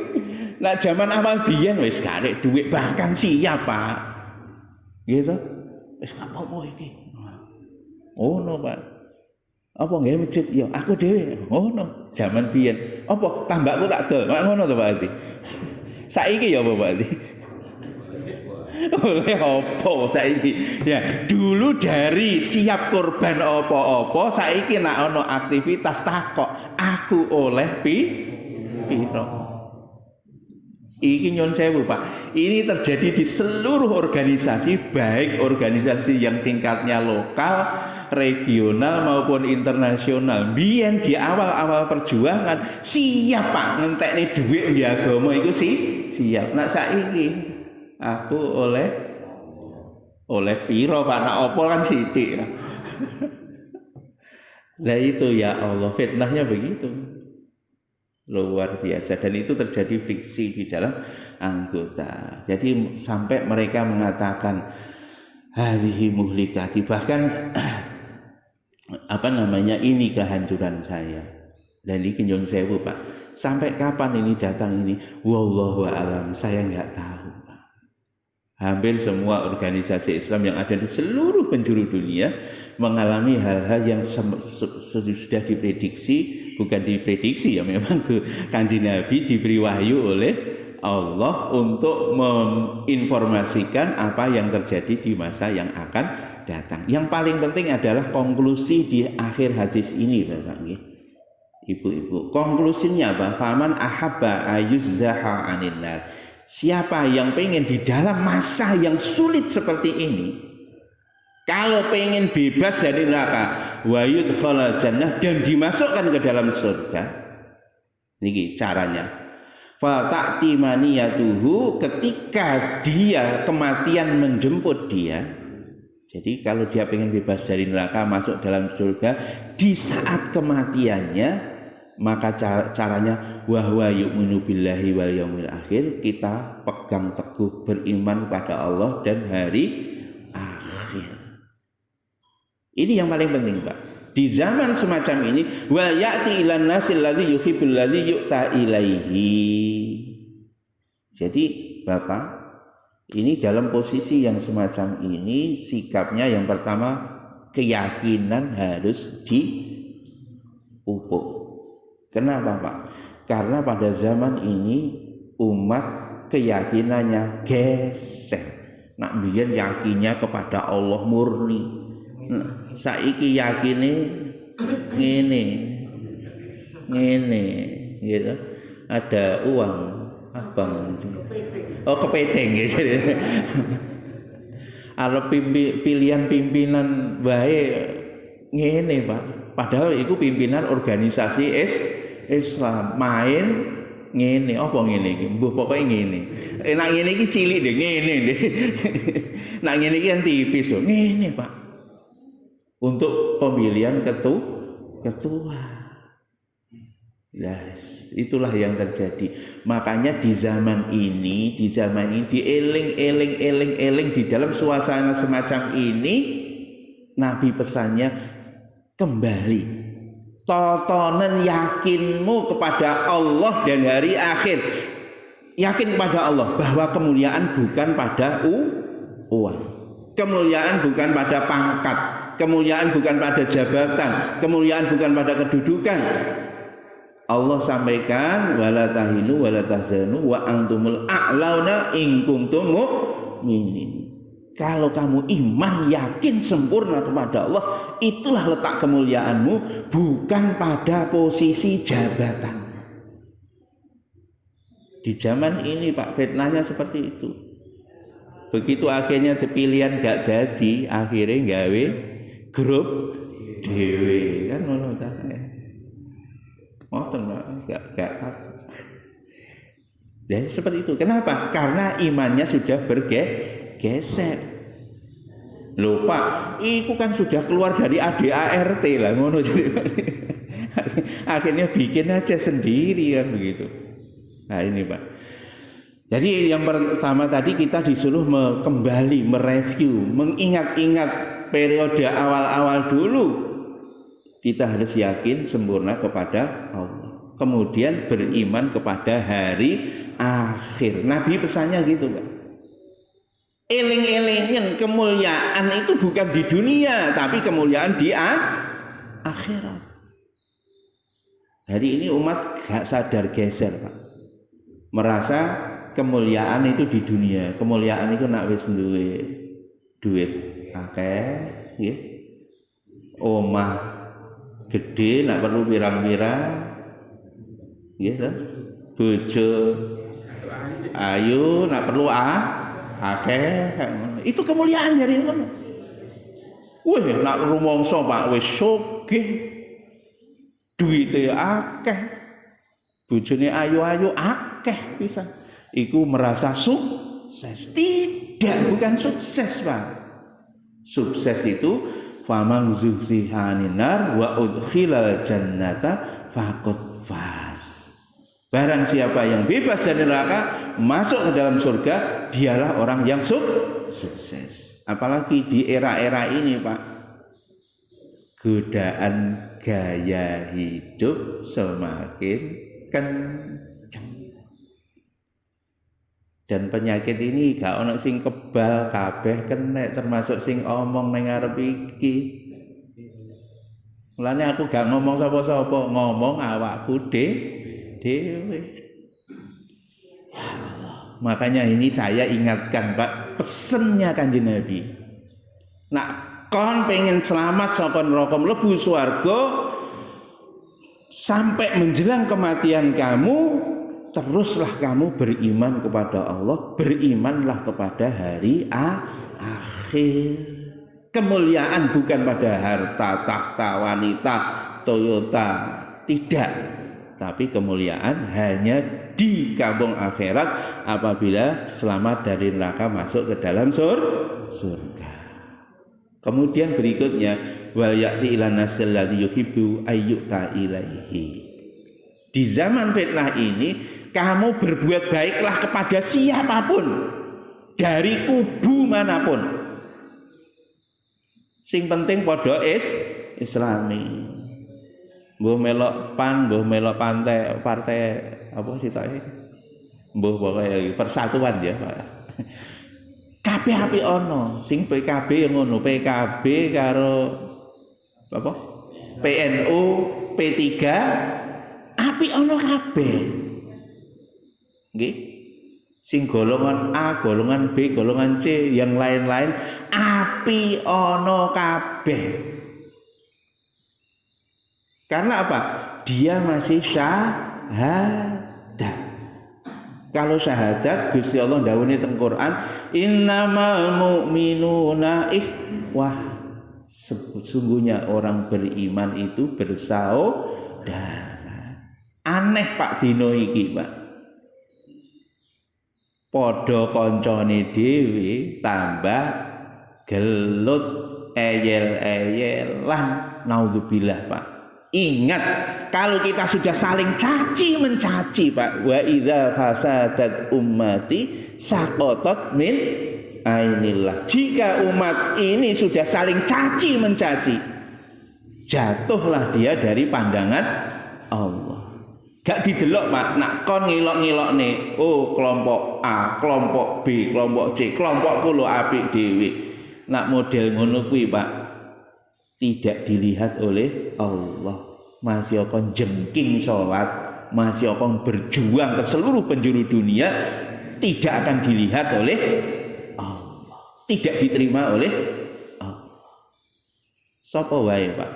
Nek zaman awal biyen wis gak nek dhuwit bahkan siap, Pak. Gitu. Wis gak apa-apa iki. Ngono, Pak. Apa nggih masjid? Ya aku dhewe. Ngono. Zaman biyen. Apa tambakku tak dol. Mak ngono to, Pak Adi. Saiki ya apa, Pak Adi? Oleh apa saiki ya dulu dari siap korban apa-apa saiki nek ana aktivitas takok aku oleh piro iki nyun sewu Pak ini terjadi di seluruh organisasi baik organisasi yang tingkatnya lokal regional maupun internasional biyen di awal-awal perjuangan siap Pak ngentekne dhuwit nggo agama iku siap nek saiki aku oleh piro Pak nak opo kan sithik. Lah itu ya Allah fitnahnya begitu. Luar biasa dan itu terjadi friksi di dalam anggota. Jadi sampai mereka mengatakan hadhihi muhlikati bahkan ini kehancuran saya. Dan ini nyun sewu Pak. Sampai kapan ini datang ini? Wallahu a'lam saya enggak tahu. Hampir semua organisasi Islam yang ada di seluruh penjuru dunia mengalami hal-hal yang sudah diprediksi, bukan diprediksi ya memang Kanjeng Nabi diberi wahyu oleh Allah untuk menginformasikan apa yang terjadi di masa yang akan datang. Yang paling penting adalah konklusi di akhir hadis ini Bapak nggih. Ibu-ibu, konklusinya apa? Faman ahabba ayuzzaha 'anil nar. Siapa yang pengen di dalam masa yang sulit seperti ini Kalau pengen bebas dari neraka, wa yudkhalal jannah, dan dimasukkan ke dalam surga. Niki caranya. Fa ta'ti maniyatuhu, ketika dia kematian menjemput dia. Jadi kalau dia pengen bebas dari neraka, masuk dalam surga, di saat kematiannya, maka caranya wa huwa yu'minu billahi wal yaumil akhir, kita pegang teguh beriman pada Allah dan hari akhir. Ini yang paling penting, Pak. Di zaman semacam ini, wal ya'ti ilan nasil ladzi yuhibbul ladzi yu'ta ilaihi. Jadi, Bapak, ini dalam posisi yang semacam ini, sikapnya yang pertama, keyakinan harus dipupuk. Kenapa, Pak? Karena pada zaman ini umat keyakinannya geser. Nak biyen yakinnya kepada Allah murni. Nah, saiki yakine ngene gitu. Ada uang abang. Oh, kepiting gitu. Kalau pilihan pimpinan baik ngene, Pak. Padahal itu pimpinan organisasi Islam main ngene, apa ngene iki? Mbuh pokoke ngene. Nek ngene iki cilik deh, ngene deh. Nek ngene iki kan tipis lho, ngene, Pak. Untuk pemilihan ketua. Yes, itulah yang terjadi. Makanya di zaman ini dieling di dalam suasana semacam ini, Nabi pesannya kembali. Totonan yakinmu kepada Allah dan hari akhir. Yakin kepada Allah bahwa kemuliaan bukan pada uang. Kemuliaan bukan pada pangkat. Kemuliaan bukan pada jabatan. Kemuliaan bukan pada kedudukan. Allah sampaikan wala tahinu wala tahzanu wa antumul a'launa in kuntum mu'minin. Kalau kamu iman yakin sempurna kepada Allah, itulah letak kemuliaanmu, bukan pada posisi jabatan. Di zaman ini, Pak, fitnahnya seperti itu. Begitu akhirnya pilihan gak jadi, akhirnya gawe grup dhewe kan ngono ta. Ngoten, Pak, gak. Ya seperti itu. Kenapa? Karena imannya sudah bergeser. Loh, Pak, itu kan sudah keluar dari ADART lah, ngono jadi. Akhirnya bikin aja sendiri kan begitu. Nah ini, Pak. Jadi yang pertama tadi kita disuruh kembali mereview, mengingat-ingat periode awal-awal dulu. Kita harus yakin sempurna kepada Allah. Kemudian beriman kepada hari akhir. Nabi pesannya gitu, Pak. Eling-elingen kemuliaan itu bukan di dunia, tapi kemuliaan di akhirat. Hari ini umat gak sadar geser, Pak. Merasa kemuliaan itu di dunia. Kemuliaan itu nak wis duwe duit akeh, nggih. Omah gede, nak perlu pirang-pirang. Nggih ta? Bojo ayu, nak perlu akeh. Itu kemuliaan dari ngono. Wih, nak rumangsa, Pak, wis sugih. Duite akeh. Bojone ayu-ayu akeh pisan. Iku merasa sukses. Tidak, bukan sukses, Pak. Sukses itu faman zuhzihanin nar wa udkhilal jannata faqad faz. Barang siapa yang bebas dari neraka, masuk ke dalam surga, dialah orang yang sukses. Apalagi di era-era ini, Pak. Godaan gaya hidup semakin kencang. Dan penyakit ini gak ono sing kebal kabeh kena, termasuk sing omong ning ngarep iki. Mulane aku gak ngomong sapa-sapa, ngomong awakku dewe. Ya Allah. Makanya ini saya ingatkan, Pak, pesennya Kanjeng Nabi. Nak kon pengen selamat saka neraka mlebu swarga sampai menjelang kematian kamu, teruslah kamu beriman kepada Allah, berimanlah kepada hari akhir. Kemuliaan bukan pada harta, tahta, wanita, Toyota, tidak. Tapi kemuliaan hanya di kampung akhirat apabila selamat dari neraka masuk ke dalam surga. Kemudian berikutnya wal ya'ti ila nasil ladzi yuhibbu ayyuta ilaihi. Di zaman fitnah ini kamu berbuat baiklah kepada siapapun dari kubu manapun. Sing penting padha Islami. Mbuh melok PAN, mbuh melok partai apa sih tak? Mbuh pokoke persatuan ya, Pak. Kabeh apik ono, sing PKB yang ngono, PKB karo apa? PNU, P3 apik ono kabeh. Nggih. Sing golongan A, golongan B, golongan C, yang lain-lain apik ono kabeh. Karena apa? Dia masih syahadat. Kalau syahadat Gusti Allah dawuhne teng Quran, innamal mu'minuna ikhwah. Sesungguhnya orang beriman itu bersaudara. Aneh Pak dino iki, Pak. Padha kancane dhewe tambah gelut eyel-eyelan, naudzubillah, Pak. Ingat, kalau kita sudah saling caci mencaci, Pak, wa idza fasadat ummati saqatat min ainillah. Jika umat ini sudah saling caci mencaci, jatuhlah dia dari pandangan Allah. Gak didelok, Pak, nak kon ngilok-ngilokne, oh kelompok A, kelompok B, kelompok C, kelompokku lho apik dhewe. Nak model ngono kuwi, Pak, tidak dilihat oleh Allah. Masih akan jengking sholat, masih akan berjuang ke seluruh penjuru dunia, tidak akan dilihat oleh Allah, tidak diterima oleh Allah. Sapa wae, Pak,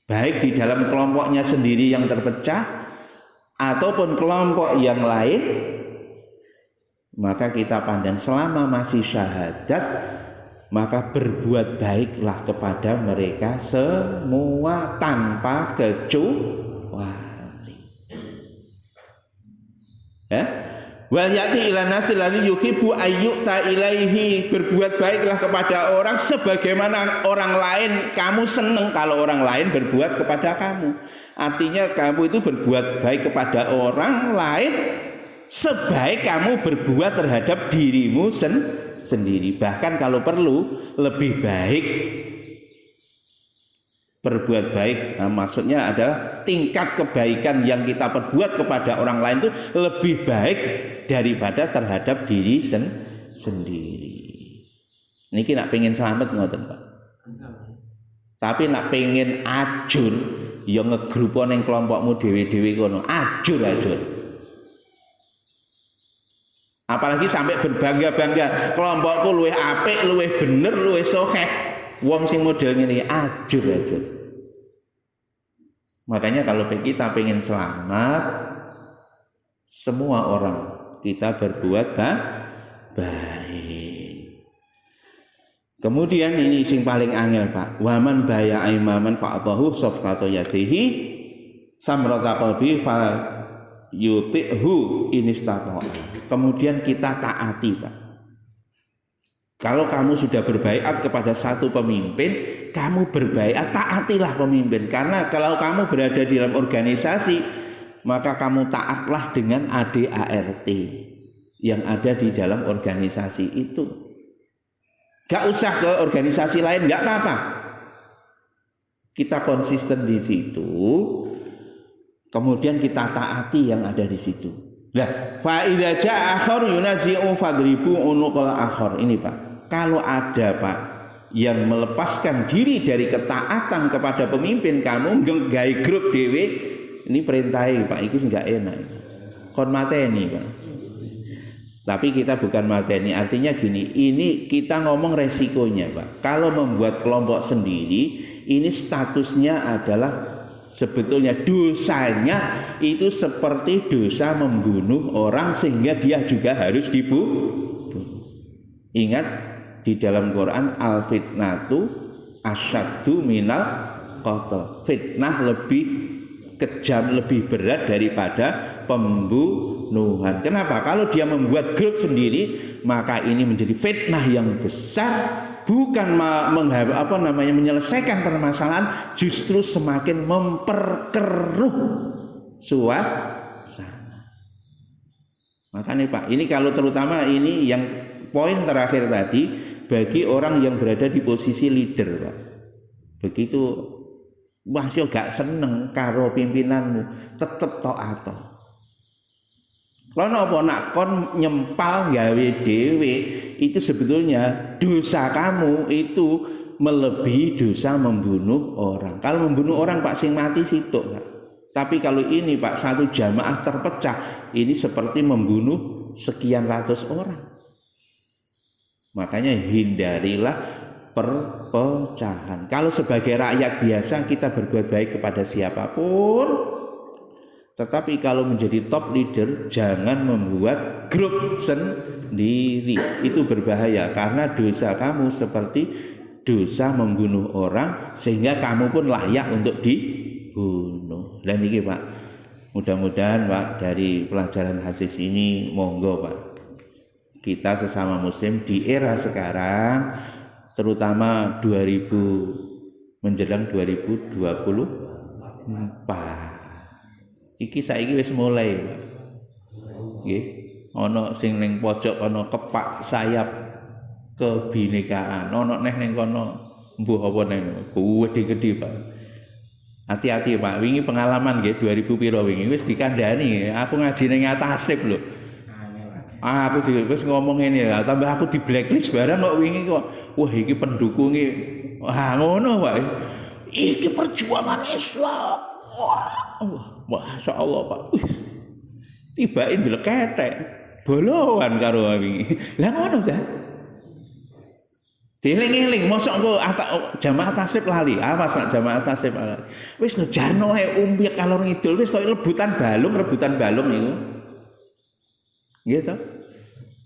baik di dalam kelompoknya sendiri yang terpecah ataupun kelompok yang lain, maka kita pandang selama masih syahadat, maka berbuat baiklah kepada mereka semua tanpa kecuali. Ya? Wal ya'ti ila nasil ladzi yuhibbu ayyuta ilaihi. Berbuat baiklah kepada orang sebagaimana orang lain kamu senang kalau orang lain berbuat kepada kamu. Artinya kamu itu berbuat baik kepada orang lain sebaik kamu berbuat terhadap dirimu sendiri. Bahkan kalau perlu lebih baik berbuat baik. Nah, maksudnya adalah tingkat kebaikan yang kita perbuat kepada orang lain itu lebih baik daripada terhadap diri sendiri. Niki nak pengen selamat ngoten, Pak. Tapi nak pengen ajur, ya ngegrupo ning kelompokmu dhewe-dhewe kono, ajur. Apalagi sampai berbangga-bangga kelompokku luwih apik, luwih bener, luwih sokeh. Wong sing model ngene ajur. Makanya kalau kita pengen selamat, semua orang kita berbuat baik. Kemudian ini sing paling angel, Pak. Waman baya imaman fa'atahu safqata yadihi samrata qalbi fa yuti'hu inistata. Kemudian kita taati, Pak. Kalau kamu sudah berbaiat kepada satu pemimpin, kamu berbaiat, taatilah pemimpin. Karena kalau kamu berada di dalam organisasi, maka kamu taatlah dengan ADART yang ada di dalam organisasi itu. Gak usah ke organisasi lain, gak apa-apa. Kita konsisten di situ, kemudian kita taati yang ada di situ. Nah, fa idza jaa akhar yunazi'u fadribu unuqal akhar. Ini, Pak. Kalau ada, Pak, yang melepaskan diri dari ketaatan kepada pemimpin, kamu nggawe grup dhewe, ini perintahnya, Pak, iki enggak enak. Kon mateni, Pak. Tapi kita bukan mateni, artinya gini, ini kita ngomong resikonya, Pak. Kalau membuat kelompok sendiri, ini statusnya adalah sebetulnya dosanya itu seperti dosa membunuh orang sehingga dia juga harus dibunuh. Ingat, di dalam Quran al fitnatu asyaddu minal qatl. Fitnah lebih kejam, lebih berat daripada pembunuhan. Kenapa? Kalau dia membuat grup sendiri, maka ini menjadi fitnah yang besar, bukan menyelesaikan permasalahan, justru semakin memperkeruh suasana. Makanya Pak, ini kalau terutama ini yang poin terakhir tadi, bagi orang yang berada di posisi leader Pak, begitu masih gak seneng karo pimpinanmu, tetep taat. Kalau apa nak kon nyempal gawe dewe, itu sebetulnya dosa kamu itu melebihi dosa membunuh orang. Kalau membunuh orang Pak sing mati sitok. Tapi kalau ini Pak satu jamaah terpecah, ini seperti membunuh sekian ratus orang. Makanya hindarilah perpecahan. Kalau sebagai rakyat biasa kita berbuat baik kepada siapapun, tetapi kalau menjadi top leader jangan membuat grup sendiri. Itu berbahaya karena dosa kamu seperti dosa membunuh orang, sehingga kamu pun layak untuk dibunuh. Dan ini Pak, mudah-mudahan Pak dari pelajaran hadis ini monggo Pak, kita sesama muslim di era sekarang, terutama 2000 menjelang 2024. Iki saiki wis mulai. Nggih. Ana sing ning pojok ana kepak sayap kebinekaan. Ana neh ning kono mbuh apa neng gede-gede Pak. Hati-hati Pak, wingi pengalaman nggih 2000 piro wingi wis dikandani. Aku ngaji ning Atasip lho. Aku wis ngomong ini ya, tambah aku di blacklist barang kok wingi kok. Wah iki pendukunge. Wah ngono Pak. Iki perjuangan Islam. Wah, Masya Allah Pak. Tibain jelek ketek. Bolowan karo wingi. Lah ngono ta? Dieling-eling mosok engko jamaah tasrif lali. Awas nek jamaah tasrif lali. Wis lho jarno ae umpiek kalor ngidul wis to rebutan balung iku. Nggih to?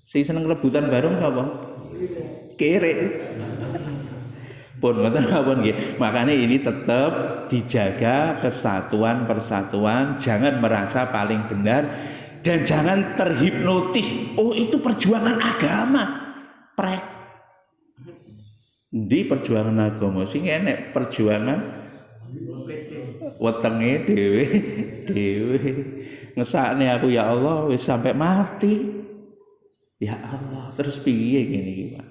Sing seneng rebutan bareng sapa? Kere. Pun ngoten mawon nggih. Makanya ini tetap dijaga kesatuan persatuan, jangan merasa paling benar dan jangan terhipnotis. Oh, itu perjuangan agama. Prek. Di perjuangan agama sing enek perjuangan wetenge dhewe ngesakne aku ya Allah wis sampai mati. Ya Allah, terus piye ngene iki, Pak?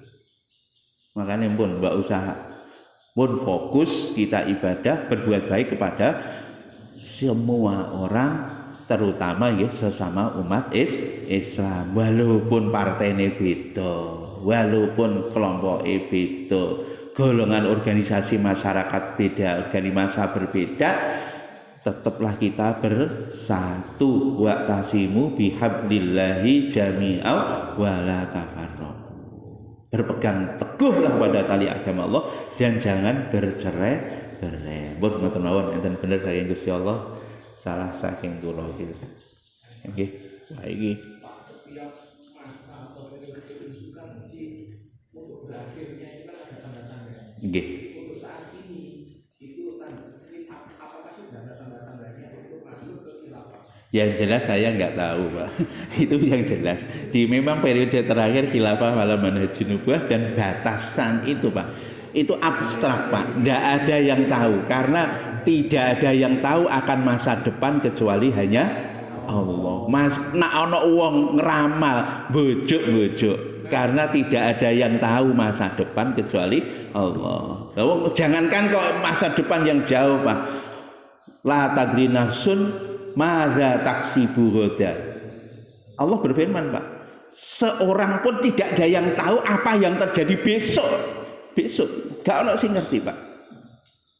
Makanya pun mbak usaha pun fokus kita ibadah berbuat baik kepada semua orang, terutama ya sesama umat Islam, walaupun partainya beda, walaupun kelompoknya beda, golongan organisasi masyarakat beda, organisasi berbeda, tetaplah kita bersatu. Wa'tasimu bihablillahi jami'au wa la tafarraqu. Berpegang teguhlah pada tali agama Allah dan jangan bercerai-berai. Mun ngoten mawon enten bener saking Gusti Allah, salah saking kula gitu. Nggih. Wah iki setiap masa atau periode kehidupan mesti untuk berakhirnya itu kan ada tanda-tanda. Nggih. Untuk saat ini itu apakah sudah ada tanda-tandanya untuk masuk ke khilafah? Yang jelas saya nggak tahu Pak. Itu yang jelas. Di memang periode terakhir khilafah ala manhajin nubuwah dan batasan itu Pak. Itu abstrak Pak. Nggak ada yang tahu karena tidak ada yang tahu akan masa depan kecuali hanya Allah. Mas nak ana wong ngeramal bojo-bojo karena tidak ada yang tahu masa depan kecuali Allah. Lalu jangankan kok masa depan yang jauh Pak. La tadri nafsun madza taksibu ghadan. Allah berfirman Pak, seorang pun tidak ada yang tahu apa yang terjadi besok. Gak ono sing ngerti Pak.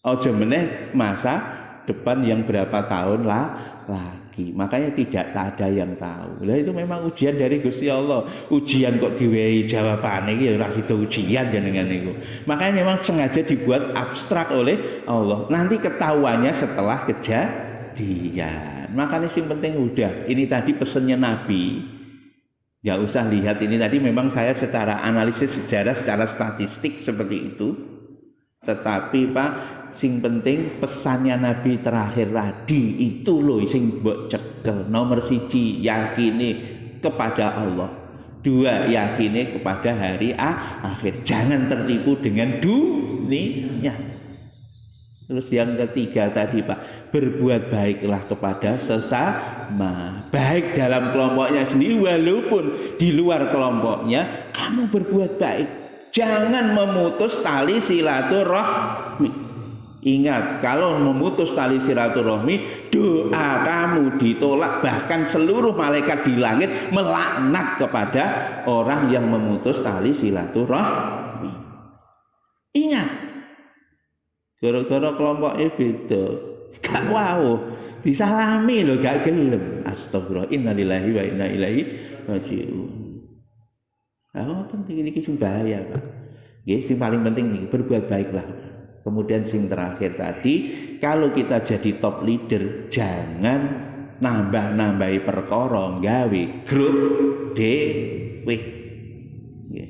Aja meneh masa depan yang berapa tahun lagi. Makanya tidak ada yang tahu. Lah itu memang ujian dari Gusti Allah. Ujian kok diwehi jawabane iki ya ora sida ujian jenengan niku. Makanya memang sengaja dibuat abstrak oleh Allah. Nanti ketahuannya setelah kejadian. Makanya sing penting udah. Ini tadi pesennya Nabi. Nggak usah lihat ini tadi, memang saya secara analisis sejarah, secara statistik seperti itu. Tetapi Pak, sing penting pesannya Nabi terakhir tadi itu loh sing mbok cekel. Nomor 1, yakini kepada Allah. 2, yakini kepada hari akhir. Jangan tertipu dengan dunia. Terus yang ketiga tadi Pak, berbuat baiklah kepada sesama, baik dalam kelompoknya sendiri walaupun di luar kelompoknya kamu berbuat baik. Jangan memutus tali silaturahmi. Ingat, kalau memutus tali silaturahmi, doa kamu ditolak, bahkan seluruh malaikat di langit melaknat kepada orang yang memutus tali silaturahmi. Ingat, gara-gara kelompoknya beda, gak wow, disalami loh, gak gelem. Astagfirullah, innalillahi wa inna ilaihi raji'un. Nah, penting ini sing bahaya Pak. Nggih, sing paling penting nih berbuat baiklah. Kemudian sing terakhir tadi, kalau kita jadi top leader, jangan nambah-nambahi perkara, gawe grup dhewe. Nggih.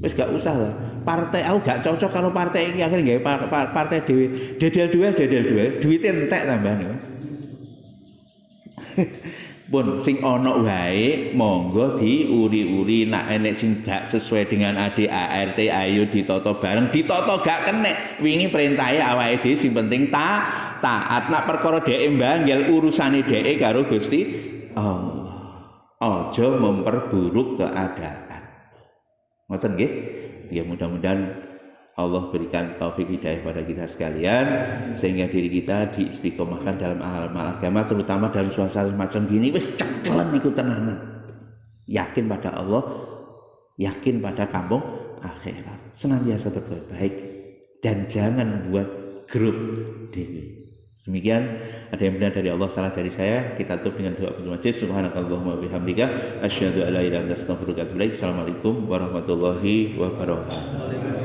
Wis gak usah lah. Partai aku gak cocok kalau partai ini akhirnya gawe partai dhewe. Dedel duel, duwite entek tambahan. Pun sing ana wae monggo diuri-uri, nak enek sing gak sesuai dengan ADART ayo ditata bareng, ditata gak kenek. Wingi perintahe awake dhewe sing penting taat. Nak perkara dhek mbanggel urusane dhek karo Gusti Allah. Aja memperburuk keadaan. Ngoten nggih? Ya mudah-mudahan Allah berikan taufik hidayah pada kita sekalian sehingga diri kita diistiqomahkan dalam amal agama, terutama dalam suasana macam gini. Wis cekelen iku tenanan. Yakin pada Allah, yakin pada kampung akhirat. Senantiasa berbuat baik dan jangan buat grup dewi. Demikian, ada yang benar dari Allah, salah dari saya. Kita tutup dengan doa penutup majlis. Subhanakallahumma bihamdika asyhadu an la ilaha illa anta astaghfiruka wa atubu ilaik. Assalamualaikum warahmatullahi wabarakatuh.